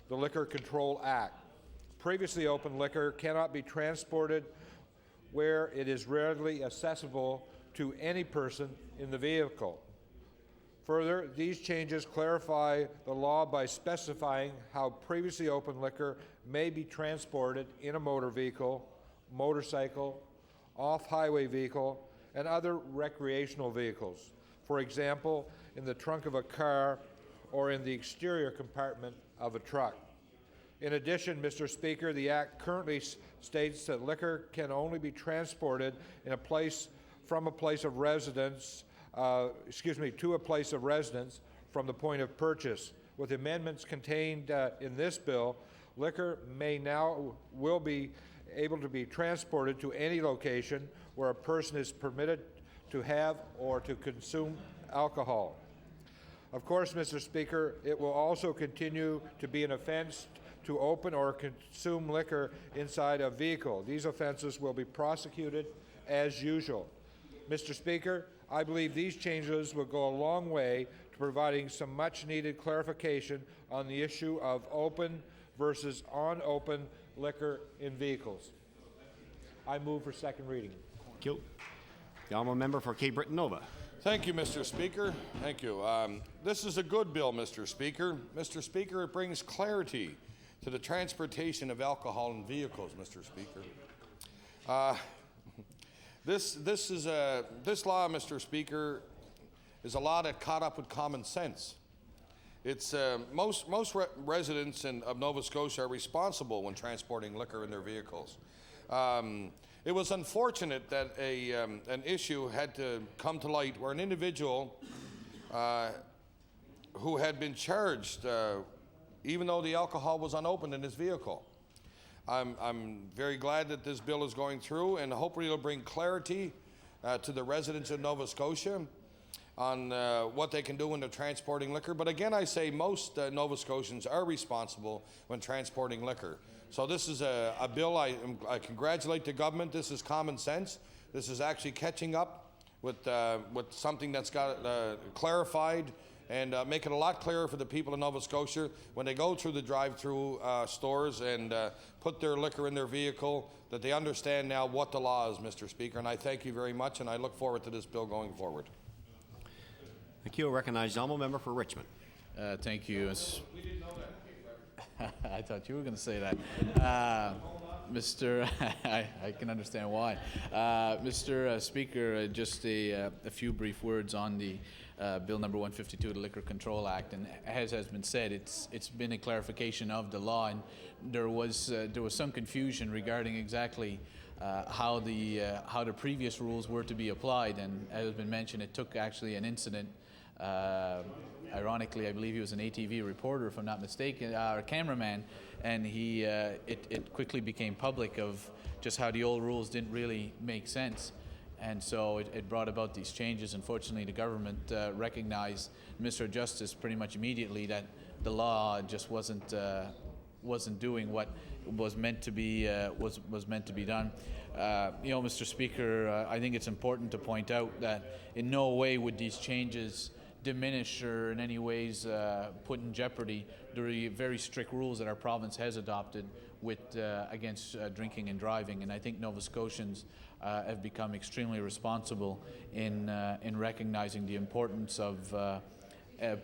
the Liquor Control Act. Previously opened liquor cannot be transported where it is readily accessible to any person in the vehicle. Further, these changes clarify the law by specifying how previously opened liquor may be transported in a motor vehicle, motorcycle, off-highway vehicle, and other recreational vehicles. For example, in the trunk of a car or in the exterior compartment of a truck. In addition, Mr. Speaker, the Act currently states that liquor can only be transported to a place of residence from the point of purchase. With amendments contained in this bill, liquor will be able to be transported to any location where a person is permitted to have or to consume alcohol. Of course, Mr. Speaker, it will also continue to be an offense to open or consume liquor inside a vehicle. These offenses will be prosecuted as usual. Mr. Speaker, I believe these changes will go a long way to providing some much-needed clarification on the issue of open versus unopened liquor in vehicles. I move for second reading. Thank you. The honourable member for Cape Breton Nova. Thank you, Mr. Speaker. Thank you. This is a good bill, Mr. Speaker. Mr. Speaker, it brings clarity to the transportation of alcohol in vehicles, Mr. Speaker. This law, Mr. Speaker, is a law that caught up with common sense. It's most residents of Nova Scotia are responsible when transporting liquor in their vehicles. It was unfortunate that an issue had to come to light where an individual who had been charged, even though the alcohol was unopened in his vehicle. I'm very glad that this bill is going through, and hopefully it'll bring clarity to the residents of Nova Scotia on what they can do when they're transporting liquor. But again, I say most Nova Scotians are responsible when transporting liquor. So this is a bill, I congratulate the government. This is common sense. This is actually catching up with something that's got clarified and make it a lot clearer for the people of Nova Scotia when they go through the drive-through stores and put their liquor in their vehicle, that they understand now what the law is, Mr. Speaker. And I thank you very much, and I look forward to this bill going forward. Thank you. I recognize the honourable member for Richmond. Thank you. I thought you were going to say that. Mr. I can understand why. Mr. Speaker, just a few brief words on the Bill number 152, the Liquor Control Act. And as has been said, it's been a clarification of the law, and there was some confusion regarding exactly how the previous rules were to be applied. And as has been mentioned, it took actually an incident. Ironically, I believe he was an ATV reporter, if I'm not mistaken, or cameraman, and it quickly became public of just how the old rules didn't really make sense. And so it brought about these changes. Unfortunately, the government recognized, Mr. Justice pretty much immediately, that the law just wasn't doing what was meant to be done. Mr. Speaker, I think it's important to point out that in no way would these changes diminish or in any ways put in jeopardy the very strict rules that our province has adopted against drinking and driving. And I think Nova Scotians have become extremely responsible in recognizing the importance of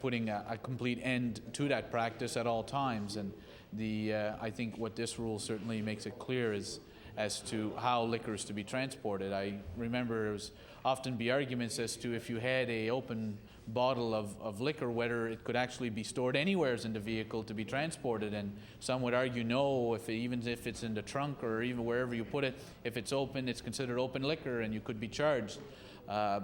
putting a complete end to that practice at all times. And I think what this rule certainly makes it clear is as to how liquor is to be transported. I remember there was often be arguments as to if you had an open bottle of liquor, whether it could actually be stored anywhere in the vehicle to be transported, and some would argue no, even if it's in the trunk or even wherever you put it, if it's open, it's considered open liquor and you could be charged.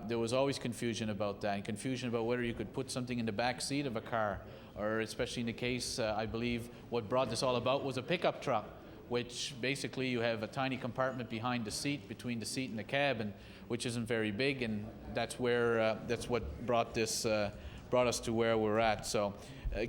There was always confusion about that, and confusion about whether you could put something in the back seat of a car, or especially in the case, I believe, what brought this all about was a pickup truck, which basically you have a tiny compartment behind the seat, between the seat and the cab, and which isn't very big, and that's what brought us to where we're at. So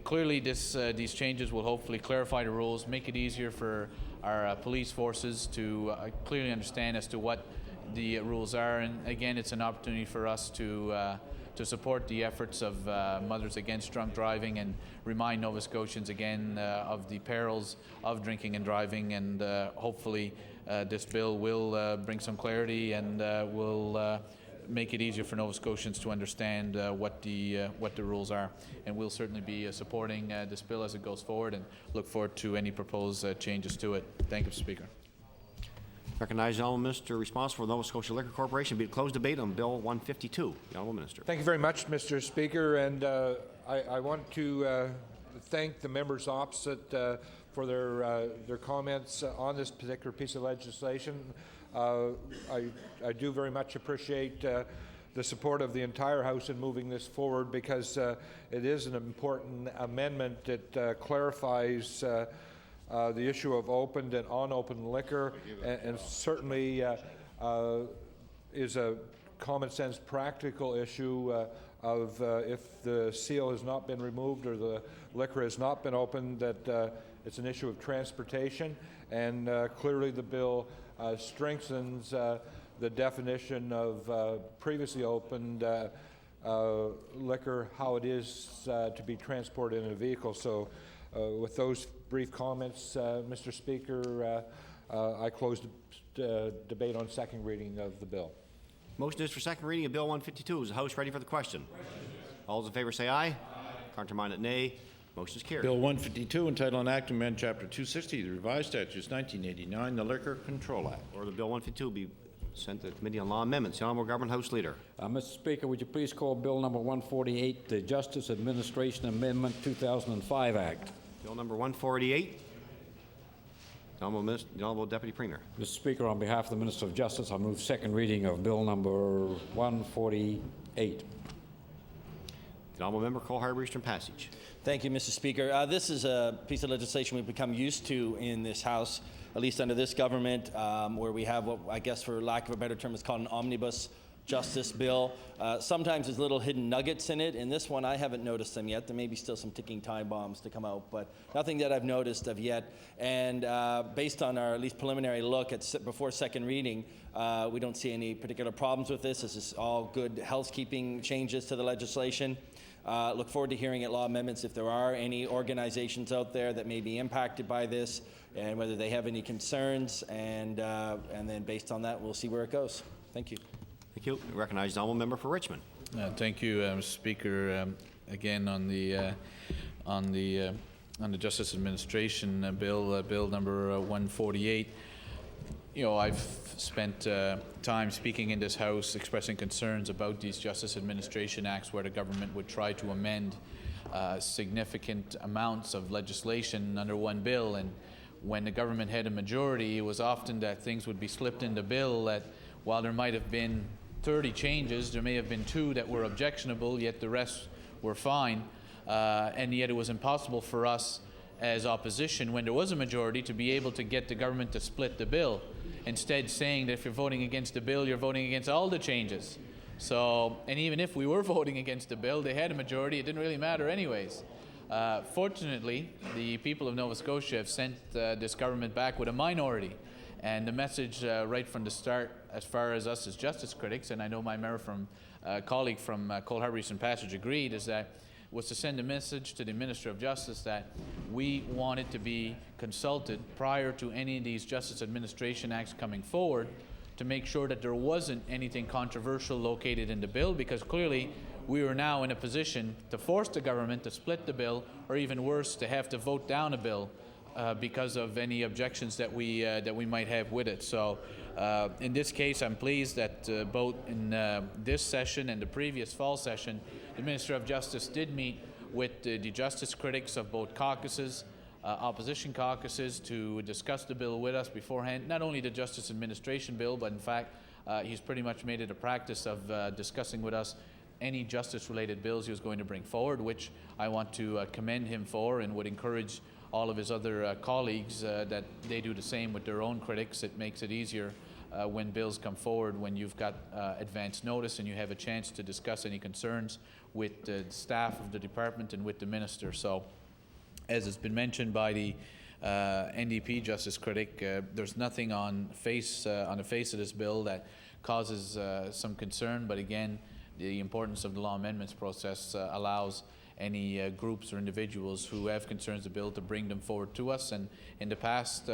clearly these changes will hopefully clarify the rules, make it easier for our police forces to clearly understand as to what the rules are. And again, it's an opportunity for us to support the efforts of Mothers Against Drunk Driving and remind Nova Scotians again of the perils of drinking and driving, and hopefully this bill will bring some clarity and will make it easier for Nova Scotians to understand what the rules are. And we'll certainly be supporting this bill as it goes forward, and look forward to any proposed changes to it. Thank you, Mr. Speaker. Recognize the Honourable Minister responsible for the Nova Scotia Liquor Corporation. Be closed debate on Bill 152. The Honourable Minister. Thank you very much, Mr. Speaker, and I want to thank the members opposite for their comments on this particular piece of legislation. I do very much appreciate the support of the entire House in moving this forward, because it is an important amendment that clarifies the issue of opened and unopened liquor, and certainly is a common sense practical issue of if the seal has not been removed or the liquor has not been opened, that it's an issue of transportation, and clearly the bill strengthens the definition of previously opened liquor, how it is to be transported in a vehicle. So with those brief comments, Mr. Speaker, I close the debate on second reading of the bill. Motion is for second reading of Bill 152. Is the House ready for the question? All those in favor say aye. Counterminded nay. Motion is carried. Bill 152, entitled An Act to Amend Chapter 260 of the Revised Statutes 1989, the Liquor Control Act. Or the Bill 152 will be sent to the Committee on Law Amendments. The Honourable Government House Leader. Mr. Speaker, would you please call Bill number 148, the Justice Administration Amendment 2005 Act? Bill number 148. The Honourable Deputy Premier. Mr. Speaker, on behalf of the Minister of Justice, I move second reading of Bill number 148. The Honourable Member Cole Harbour Eastern Passage. Thank you, Mr. Speaker. This is a piece of legislation we've become used to in this House, at least under this government, where we have what I guess, for lack of a better term, is called an omnibus justice bill. Sometimes there's little hidden nuggets in it. In this one, I haven't noticed them yet. There may be still some ticking time bombs to come out, but nothing that I've noticed of yet. And based on our at least preliminary look at before second reading, we don't see any particular problems with this. This is all good housekeeping changes to the legislation. Look forward to hearing at law amendments if there are any organizations out there that may be impacted by this, and whether they have any concerns, and then based on that, we'll see where it goes. Thank you. Thank you. I recognize the Honourable Member for Richmond. Thank you, Mr. Speaker. Again, on the Justice Administration bill, Bill number 148. You know, I've spent time speaking in this House, expressing concerns about these Justice Administration Acts, where the government would try to amend significant amounts of legislation under one bill, and when the government had a majority, it was often that things would be slipped in the bill that, while there might have been 30 changes, there may have been 2 that were objectionable, yet the rest were fine, and yet it was impossible for us as opposition, when there was a majority, to be able to get the government to split the bill, instead saying that if you're voting against the bill, you're voting against all the changes. So, and even if we were voting against the bill, they had a majority, it didn't really matter anyways. Fortunately, the people of Nova Scotia have sent this government back with a minority. And the message right from the start, as far as us as justice critics, and I know my colleague from Cole Harbour Eastern Passage agreed, was to send a message to the Minister of Justice that we wanted to be consulted prior to any of these Justice Administration Acts coming forward, to make sure that there wasn't anything controversial located in the bill, because clearly we were now in a position to force the government to split the bill, or even worse, to have to vote down a bill because of any objections that we might have with it. So in this case, I'm pleased that both in this session and the previous fall session, the Minister of Justice did meet with the justice critics of both caucuses, opposition caucuses, to discuss the bill with us beforehand. Not only the Justice Administration bill, but in fact, he's pretty much made it a practice of discussing with us any justice-related bills he was going to bring forward, which I want to commend him for, and would encourage all of his other colleagues that they do the same with their own critics. It makes it easier when bills come forward, when you've got advance notice and you have a chance to discuss any concerns with the staff of the department and with the minister. So, as has been mentioned by the NDP justice critic, there's nothing on the face of this bill that causes some concern, but again, the importance of the law amendments process allows any groups or individuals who have concerns of the bill to bring them forward to us. And in the past,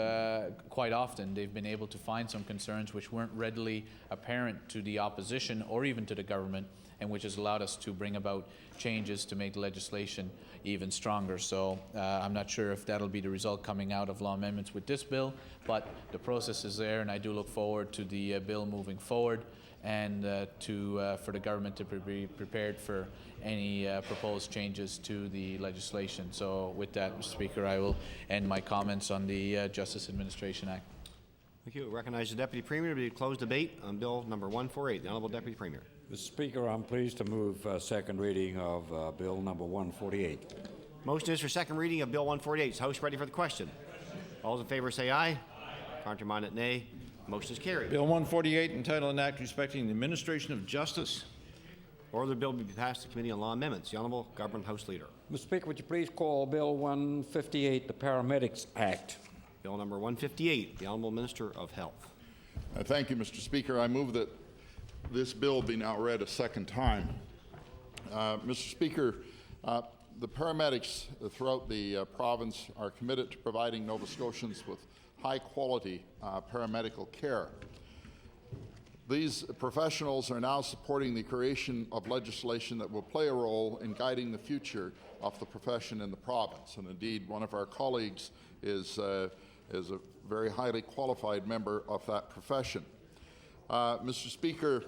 quite often, they've been able to find some concerns which weren't readily apparent to the opposition or even to the government, and which has allowed us to bring about changes to make the legislation even stronger. So I'm not sure if that'll be the result coming out of law amendments with this bill, but the process is there, and I do look forward to the bill moving forward. and for the government to be prepared for any proposed changes to the legislation. So with that, Mr. Speaker, I will end my comments on the Justice Administration Act. Thank you. I recognize the Deputy Premier to close debate on Bill number 148. The Honourable Deputy Premier. Mr. Speaker, I'm pleased to move second reading of Bill number 148. Motion is for second reading of Bill 148. Is House ready for the question? All those in favor say aye. Contrary minded, nay. Motion is carried. Bill 148, entitled an act respecting the administration of justice. Order the bill be passed to the Committee on Law Amendments. The Honourable Government House Leader. Mr. Speaker, would you please call Bill 158, the Paramedics Act? Bill number 158, the Honourable Minister of Health. Thank you, Mr. Speaker. I move that this bill be now read a second time. Mr. Speaker, the paramedics throughout the province are committed to providing Nova Scotians with high-quality paramedical care. These professionals are now supporting the creation of legislation that will play a role in guiding the future of the profession in the province. And indeed, one of our colleagues is a very highly qualified member of that profession. Mr. Speaker,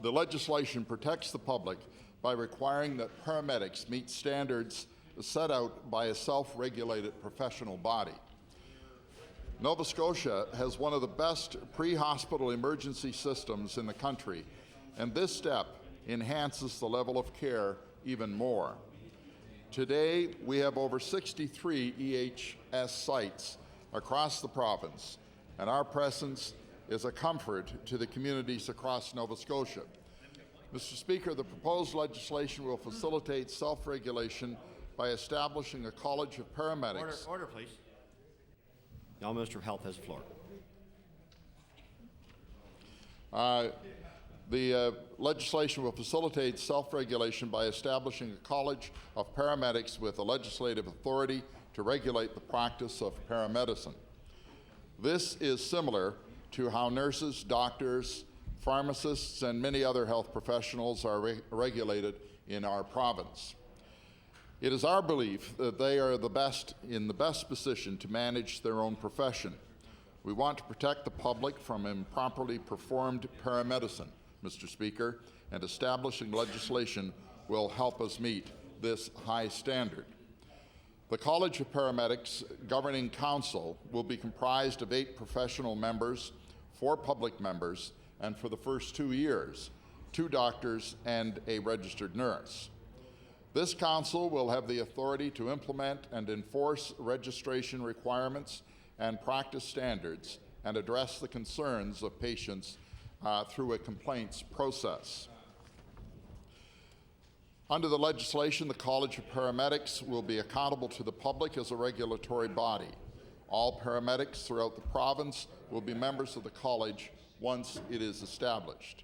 the legislation protects the public by requiring that paramedics meet standards set out by a self-regulated professional body. Nova Scotia has one of the best pre-hospital emergency systems in the country, and this step enhances the level of care even more. Today, we have over 63 EHS sites across the province, and our presence is a comfort to the communities across Nova Scotia. Mr. Speaker, the proposed legislation will facilitate self-regulation by establishing a college of paramedics. Order, please. The Honourable Minister of Health has the floor. The legislation will facilitate self-regulation by establishing a college of paramedics with the legislative authority to regulate the practice of paramedicine. This is similar to how nurses, doctors, pharmacists, and many other health professionals are regulated in our province. It is our belief that they are in the best position to manage their own profession. We want to protect the public from improperly performed paramedicine, Mr. Speaker, and establishing legislation will help us meet this high standard. The College of Paramedics Governing Council will be comprised of 8 professional members, 4 public members, and for the first 2 years, 2 doctors and a registered nurse. This council will have the authority to implement and enforce registration requirements and practice standards and address the concerns of patients through a complaints process. Under the legislation, the College of Paramedics will be accountable to the public as a regulatory body. All paramedics throughout the province will be members of the college once it is established.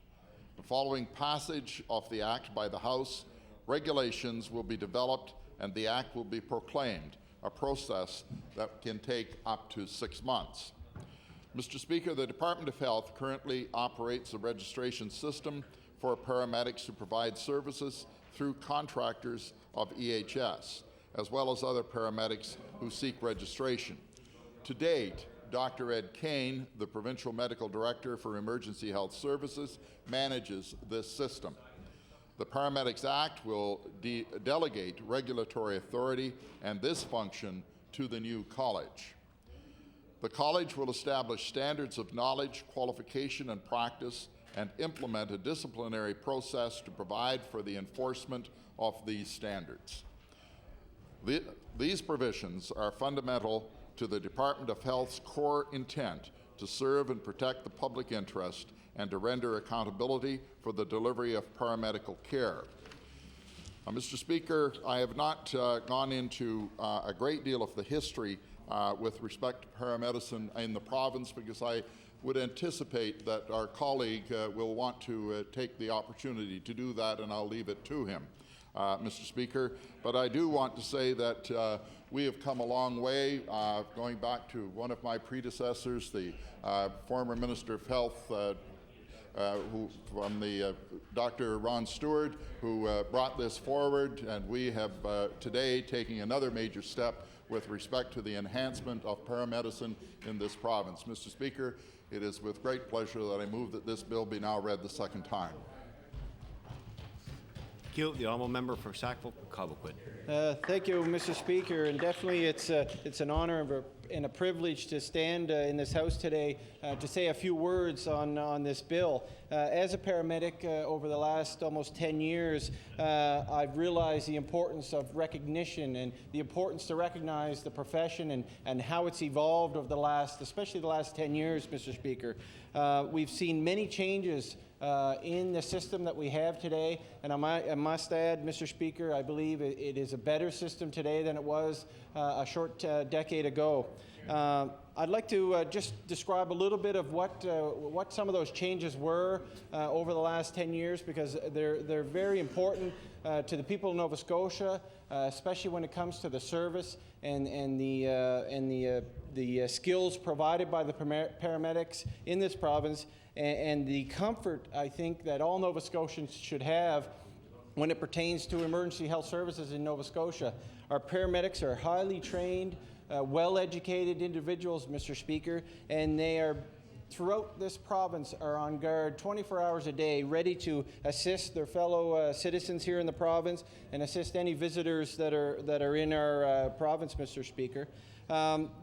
Following passage of the Act by the House, regulations will be developed and the Act will be proclaimed, a process that can take up to 6 months. Mr. Speaker, the Department of Health currently operates a registration system for paramedics who provide services through contractors of EHS, as well as other paramedics who seek registration. To date, Dr. Ed Kane, the Provincial Medical Director for Emergency Health Services, manages this system. The Paramedics Act will delegate regulatory authority and this function to the new college. The college will establish standards of knowledge, qualification, and practice and implement a disciplinary process to provide for the enforcement of these standards. These provisions are fundamental to the Department of Health's core intent to serve and protect the public interest and to render accountability for the delivery of paramedical care. Mr. Speaker, I have not gone into a great deal of the history with respect to paramedicine in the province because I would anticipate that our colleague will want to take the opportunity to do that, and I'll leave it to him, Mr. Speaker. But I do want to say that we have come a long way, going back to one of my predecessors, the former Minister of Health, Dr. Ron Stewart, who brought this forward, and we have today taken another major step with respect to the enhancement of paramedicine in this province. Mr. Speaker, it is with great pleasure that I move that this bill be now read the second time. Thank you. The honourable member for Sackville-Cobequid. Thank you, Mr. Speaker, and definitely it's an honor and a privilege to stand in this House today to say a few words on this bill. As a paramedic over the last almost 10 years, I've realized the importance of recognition and the importance to recognize the profession and how it's evolved over especially the last 10 years, Mr. Speaker. We've seen many changes in the system that we have today, and I must add, Mr. Speaker, I believe it is a better system today than it was a short decade ago. I'd like to just describe a little bit of what some of those changes were over the last 10 years, because they're very important to the people of Nova Scotia, especially when it comes to the service and the skills provided by the paramedics in this province, and the comfort, I think, that all Nova Scotians should have when it pertains to emergency health services in Nova Scotia. Our paramedics are highly trained, well-educated individuals, Mr. Speaker, and they are, throughout this province, are on guard 24 hours a day, ready to assist their fellow citizens here in the province and assist any visitors that are in our province, Mr. Speaker.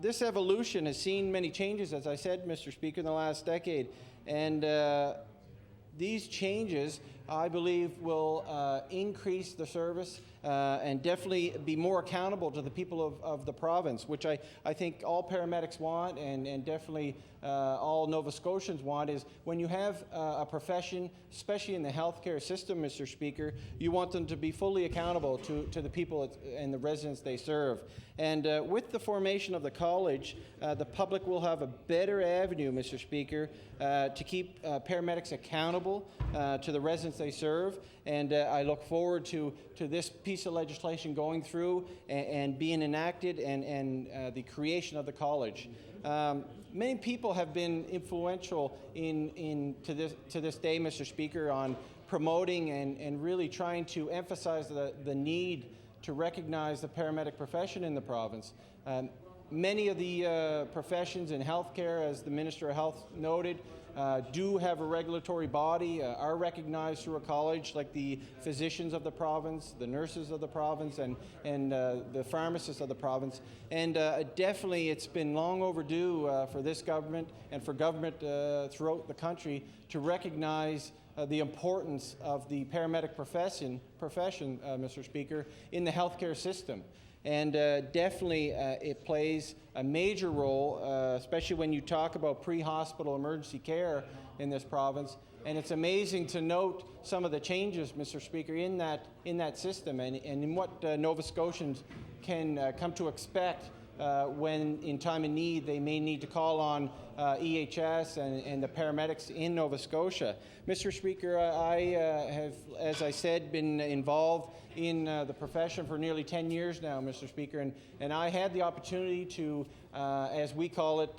This evolution has seen many changes, as I said, Mr. Speaker, in the last decade, and these changes, I believe, will increase the service and definitely be more accountable to the people of the province, which I think all paramedics want, and definitely all Nova Scotians want, is when you have a profession, especially in the healthcare system, Mr. Speaker, you want them to be fully accountable to the people and the residents they serve. And with the formation of the college, the public will have a better avenue, Mr. Speaker, to keep paramedics accountable to the residents they serve. And I look forward to this piece of legislation going through and being enacted, and the creation of the college. Many people have been influential to this day, Mr. Speaker, on promoting and really trying to emphasize the need to recognize the paramedic profession in the province. Many of the professions in healthcare, as the Minister of Health noted, do have a regulatory body, are recognized through a college, like the physicians of the province, the nurses of the province, and the pharmacists of the province. And definitely it's been long overdue for this government and for government throughout the country to recognize the importance of the paramedic profession, Mr. Speaker, in the healthcare system. And definitely it plays a major role, especially when you talk about pre-hospital emergency care in this province. And it's amazing to note some of the changes, Mr. Speaker, in that system, and in what Nova Scotians can come to expect when, in time of need, they may need to call on EHS and the paramedics in Nova Scotia. Mr. Speaker, I have, as I said, been involved in the profession for nearly 10 years now, Mr. Speaker, and I had the opportunity to, as we call it,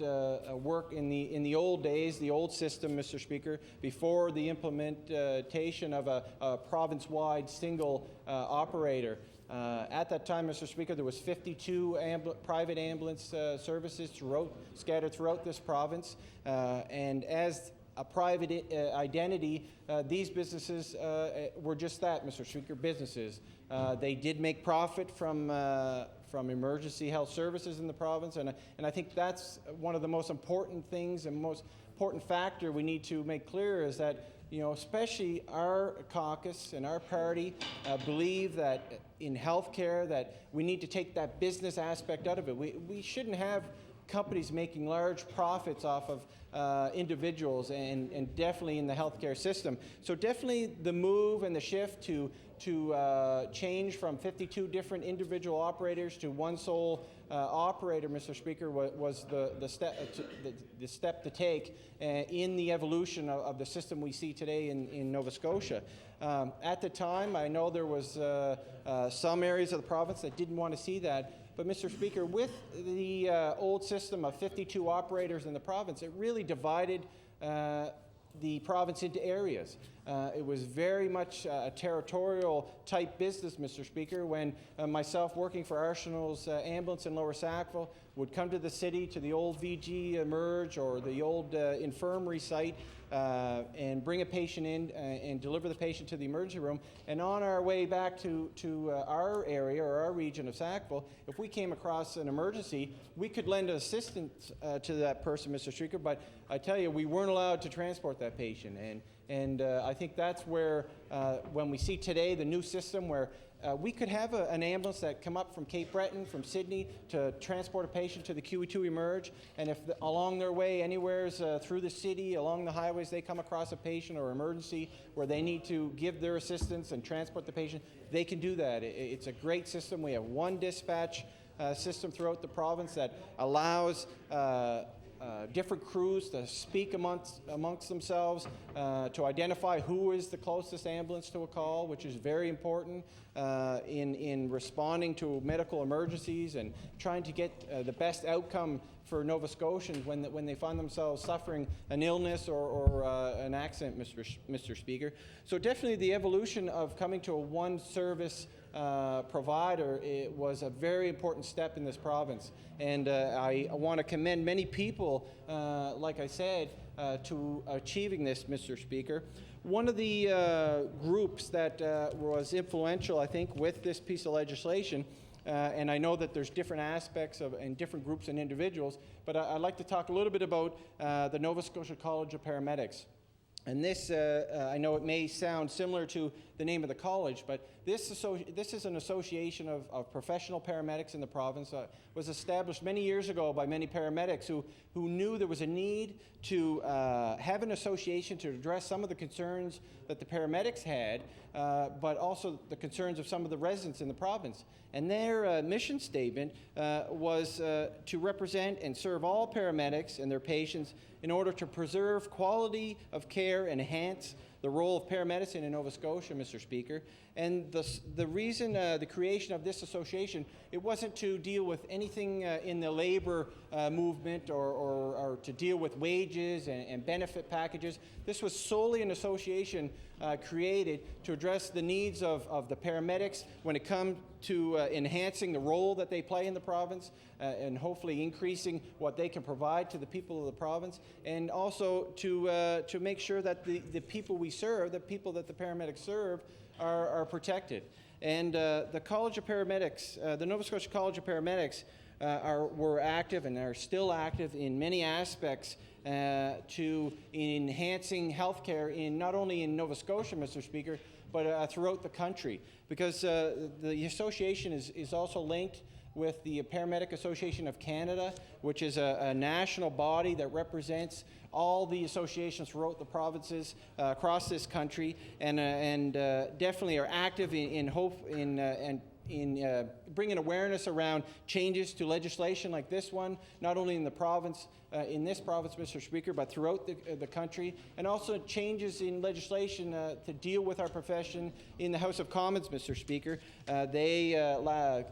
work in the old days, the old system, Mr. Speaker, before the implementation of a province-wide single operator. At that time, Mr. Speaker, there was 52 private ambulance services scattered throughout this province, and as a private identity, these businesses were just that, Mr. Speaker, businesses. They did make profit from emergency health services in the province, and I think that's one of the most important things and most important factor we need to make clear, is that, you know, especially our caucus and our party believe that in healthcare that we need to take that business aspect out of it. We shouldn't have companies making large profits off of individuals, and definitely in the healthcare system. So definitely the move and the shift to change from 52 different individual operators to one sole operator, Mr. Speaker, was the step to take in the evolution of the system we see today in Nova Scotia. At the time, I know there was some areas of the province that didn't want to see that. But, Mr. Speaker, with the old system of 52 operators in the province, it really divided the province into areas. It was very much a territorial type business, Mr. Speaker, when myself working for Arsenal's ambulance in Lower Sackville would come to the city, to the old VG Emerge or the old infirmary site, and bring a patient in and deliver the patient to the emergency room. And on our way back to our area or our region of Sackville, if we came across an emergency, we could lend assistance to that person, Mr. Speaker, but I tell you, we weren't allowed to transport that patient. And I think that's where, when we see today the new system where we could have an ambulance that come up from Cape Breton, from Sydney, to transport a patient to the QE2 Emerge, and if along their way anywhere through the city, along the highways, they come across a patient or emergency where they need to give their assistance and transport the patient, they can do that. It's a great system. We have one dispatch system throughout the province that allows different crews to speak amongst themselves, to identify who is the closest ambulance to a call, which is very important in responding to medical emergencies and trying to get the best outcome for Nova Scotians when they find themselves suffering an illness or an accident, Mr. Speaker. So definitely the evolution of coming to a one-service provider, it was a very important step in this province. And I want to commend many people, like I said, to achieving this, Mr. Speaker. One of the groups that was influential, I think, with this piece of legislation, and I know that there's different aspects and different groups and individuals, but I'd like to talk a little bit about the Nova Scotia College of Paramedics. And this, I know it may sound similar to the name of the college, but this is an association of professional paramedics in the province. Was established many years ago by many paramedics who knew there was a need to have an association to address some of the concerns that the paramedics had, but also the concerns of some of the residents in the province. And their mission statement was to represent and serve all paramedics and their patients in order to preserve quality of care and enhance the role of paramedicine in Nova Scotia, Mr. Speaker. And the reason the creation of this association, it wasn't to deal with anything in the labor movement or to deal with wages and benefit packages. This was solely an association created to address the needs of the paramedics when it comes to enhancing the role that they play in the province and hopefully increasing what they can provide to the people of the province, and also to make sure that the people we serve, the people that the paramedics serve, are protected. And the College of Paramedics, the Nova Scotia College of Paramedics, were active and are still active in many aspects to enhancing healthcare in not only in Nova Scotia, Mr. Speaker, but throughout the country. Because the association is also linked with the Paramedic Association of Canada, which is a national body that represents all the associations throughout the provinces across this country, and definitely are active in bringing awareness around changes to legislation like this one, not only in the province, Mr. Speaker, but throughout the country, and also changes in legislation to deal with our profession in the House of Commons, Mr. Speaker. They,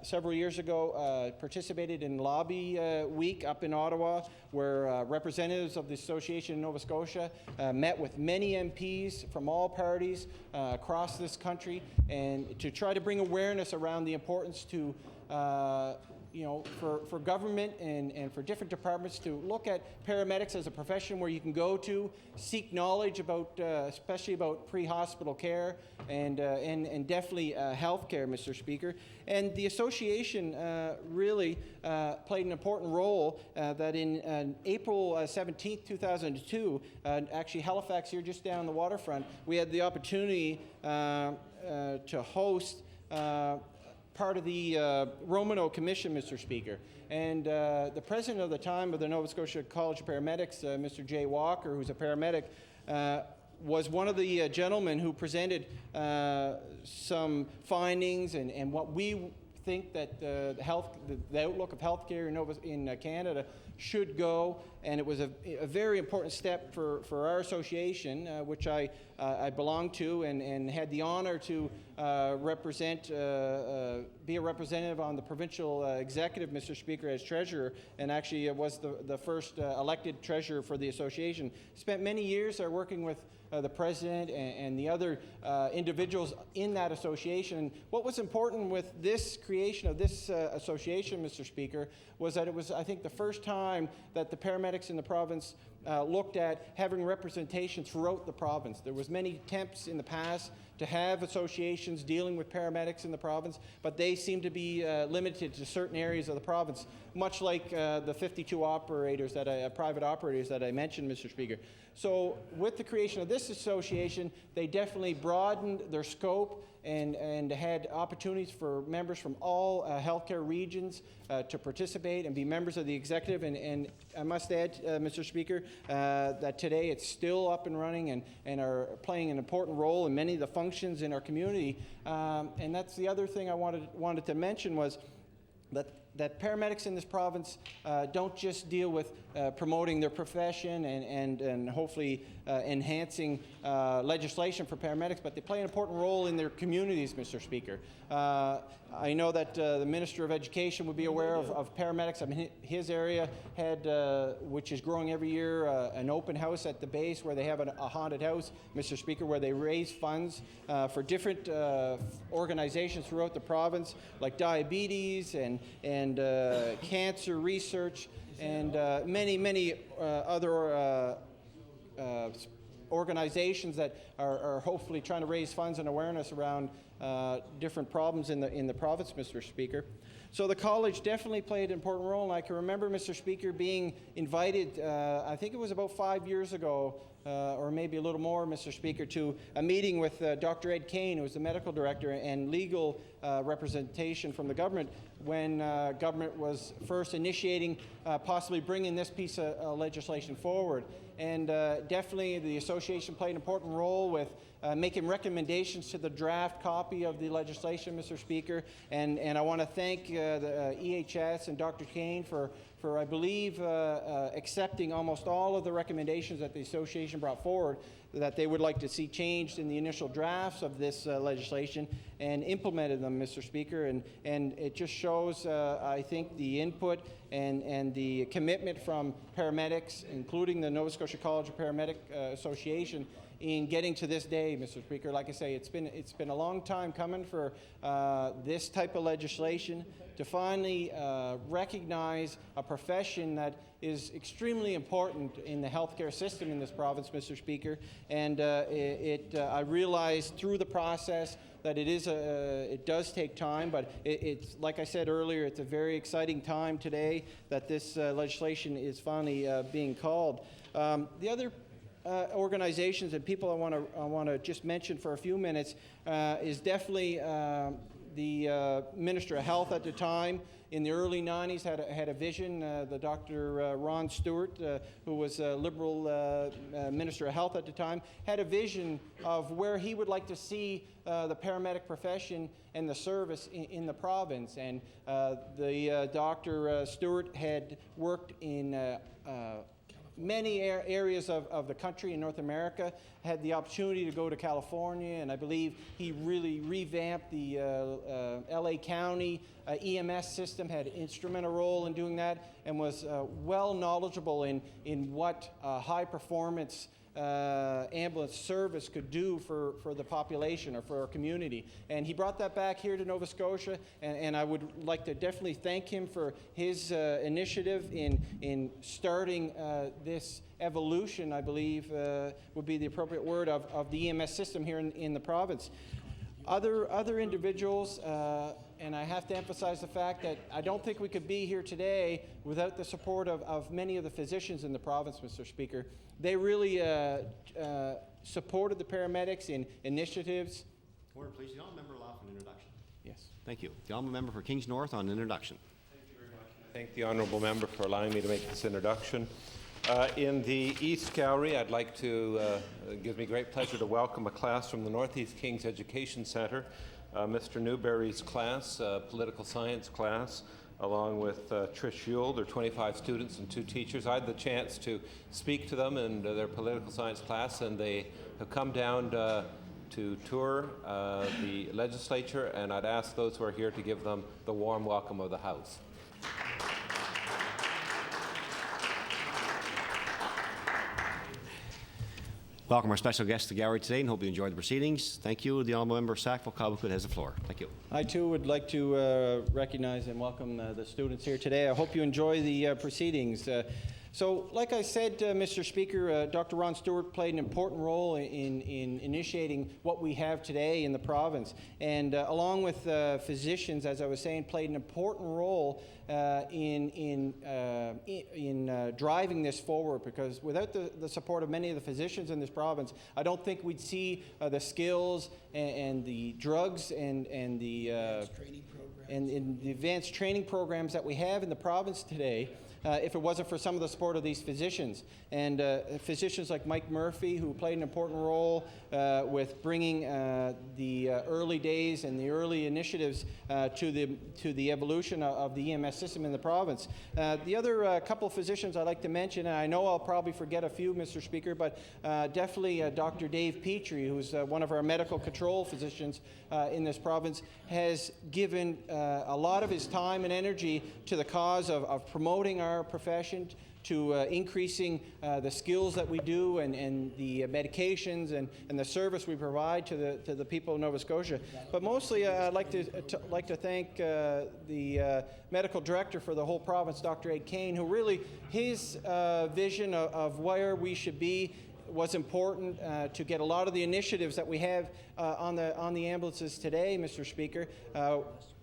several years ago, participated in Lobby Week up in Ottawa, where representatives of the Association in Nova Scotia met with many MPs from all parties across this country, and to try to bring awareness around the importance to for government and for different departments to look at paramedics as a profession where you can go to seek knowledge about, especially about pre-hospital care and definitely health care, Mr. Speaker. And the association really played an important role that in April 17th, 2002, actually Halifax here just down the waterfront, we had the opportunity to host part of the Romano Commission, Mr. Speaker. And the president of the time of the Nova Scotia College of Paramedics, Mr. Jay Walker, who's a paramedic, was one of the gentlemen who presented some findings and what we think that the outlook of healthcare in Canada should go, and it was a very important step for our association, which I belong to and had the honor to be a representative on the provincial executive, Mr. Speaker, as treasurer, and actually was the first elected treasurer for the association. Spent many years working with the president and the other individuals in that association. What was important with this creation of this association, Mr. Speaker, was that it was, I think, the first time that the paramedics in the province looked at having representation throughout the province. There was many attempts in the past to have associations dealing with paramedics in the province, but they seem to be limited to certain areas of the province, much like the 52 operators private operators that I mentioned, Mr. Speaker. So with the creation of this association, they definitely broadened their scope and had opportunities for members from all healthcare regions to participate and be members of the executive. And I must add, Mr. Speaker, that today it's still up and running and are playing an important role in many of the functions in our community. And that's the other thing I wanted to mention was that paramedics in this province don't just deal with promoting their profession and hopefully enhancing legislation for paramedics, but they play an important role in their communities, Mr. Speaker. I know that the Minister of Education would be aware of paramedics. I mean, his area had, which is growing every year, an open house at the base where they have a haunted house, Mr. Speaker, where they raise funds for different organizations throughout the province, like diabetes and cancer research and many other organizations that are hopefully trying to raise funds and awareness around different problems in the province, Mr. Speaker. So the college definitely played an important role, and I can remember, Mr. Speaker, being invited, I think it was about 5 years ago, or maybe a little more, Mr. Speaker, to a meeting with Dr. Ed Kane, who was the medical director and legal representation from the government when government was first initiating possibly bringing this piece of legislation forward. And definitely the association played an important role with making recommendations to the draft copy of the legislation, Mr. Speaker. And I want to thank the EHS and Dr. Kane for I believe, accepting almost all of the recommendations that the association brought forward that they would like to see changed in the initial drafts of this legislation and implemented them, Mr. Speaker. And it just shows, I think, the input and the commitment from paramedics, including the Nova Scotia College of Paramedic Association, in getting to this day, Mr. Speaker. Like I say, it's been a long time coming for this type of legislation to finally recognize a profession that is extremely important in the healthcare system in this province, Mr. Speaker. And I realized through the process that it does take time, but it's like I said earlier, it's a very exciting time today that this legislation is finally being called. The other organizations and people I want to just mention for a few minutes is definitely the Minister of Health at the time. In the early 90s had a vision. The Dr. Ron Stewart, who was a Liberal Minister of Health at the time, had a vision of where he would like to see the paramedic profession and the service in the province. And the Dr. Stewart had worked in many areas of the country in North America, had the opportunity to go to California, and I believe he really revamped the LA County EMS system, had an instrumental role in doing that, and was well knowledgeable in what high performance ambulance service could do for the population or for our community. And he brought that back here to Nova Scotia, and I would like to definitely thank him for his initiative in starting this evolution, I believe would be the appropriate word, of the EMS system here in the province. Other individuals, and I have to emphasize the fact that I don't think we could be here today without the support of many of the physicians in the province, Mr. Speaker. They really supported the paramedics in initiatives. Order, please. The honourable member allow for an introduction. Yes. Thank you. The honourable member for Kings North on introduction. Thank you very much. I thank the honourable member for allowing me to make this introduction. In the East Gallery, I'd like to, it gives me great pleasure to welcome a class from the Northeast Kings Education Centre, Mr. Newberry's class, political science class, along with Trish Yule. There are 25 students and 2 teachers. I had the chance to speak to them in their political science class, and they have come down to tour the legislature, and I'd ask those who are here to give them the warm welcome of the House. Welcome our special guest to the gallery today, and hope you enjoyed the proceedings. Thank you. The Honourable Member of Sackville-Cobequid has the floor. Thank you. I too would like to recognize and welcome the students here today. I hope you enjoy the proceedings. So, like I said, Mr. Speaker, Dr. Ron Stewart played an important role in initiating what we have today in the province. And along with physicians, as I was saying, played an important role in driving this forward, because without the support of many of the physicians in this province, I don't think we'd see the skills and the drugs and the advanced training programs that we have in the province today. If it wasn't for some of the support of these physicians. And physicians like Mike Murphy, who played an important role with bringing the early days and the early initiatives to the evolution of the EMS system in the province. The other couple of physicians I'd like to mention, and I know I'll probably forget a few, Mr. Speaker, but definitely Dr. Dave Petrie, who's one of our medical control physicians in this province, has given a lot of his time and energy to the cause of promoting our profession, to increasing the skills that we do and the medications and the service we provide to the people of Nova Scotia. But mostly I'd like to thank the medical director for the whole province, Dr. Ed Kane, who really, his vision of where we should be was important to get a lot of the initiatives that we have on the ambulances today, Mr. Speaker.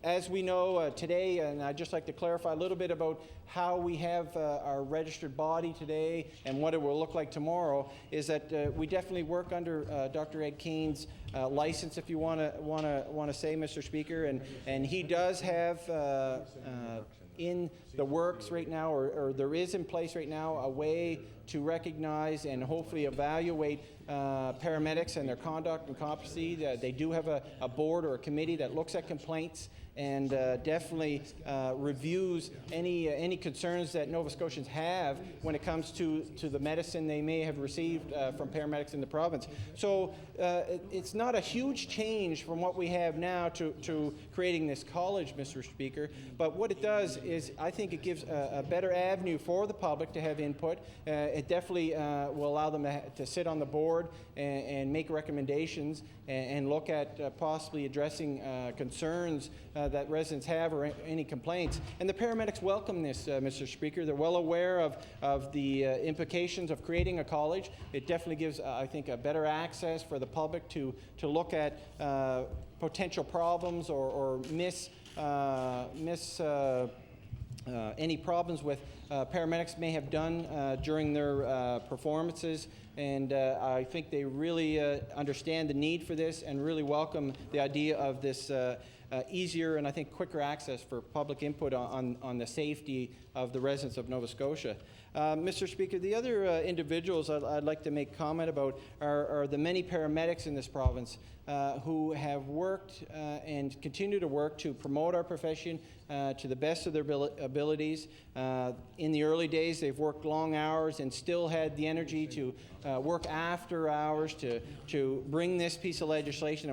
As we know today, and I'd just like to clarify a little bit about how we have our registered body today and what it will look like tomorrow, is that we definitely work under Dr. Ed Kane's license, if you want to say, Mr. Speaker, and he does have in the works right now, or there is in place right now, a way to recognize and hopefully evaluate paramedics and their conduct and competency. They do have a board or a committee that looks at complaints and definitely reviews any concerns that Nova Scotians have when it comes to the medicine they may have received from paramedics in the province. So it's not a huge change from what we have now to creating this college, Mr. Speaker, but what it does is I think it gives a better avenue for the public to have input. It definitely will allow them to sit on the board and make recommendations and look at possibly addressing concerns that residents have or any complaints. And the paramedics welcome this, Mr. Speaker. They're well aware of the implications of creating a college. It definitely gives, I think, a better access for the public to look at potential problems or any problems with paramedics may have done during their performances. And I think they really understand the need for this and really welcome the idea of this easier and I think quicker access for public input on the safety of the residents of Nova Scotia. Mr. Speaker, the other individuals I'd like to make comment about are the many paramedics in this province who have worked and continue to work to promote our profession to the best of their abilities. In the early days, they've worked long hours and still had the energy to work after hours to bring this piece of legislation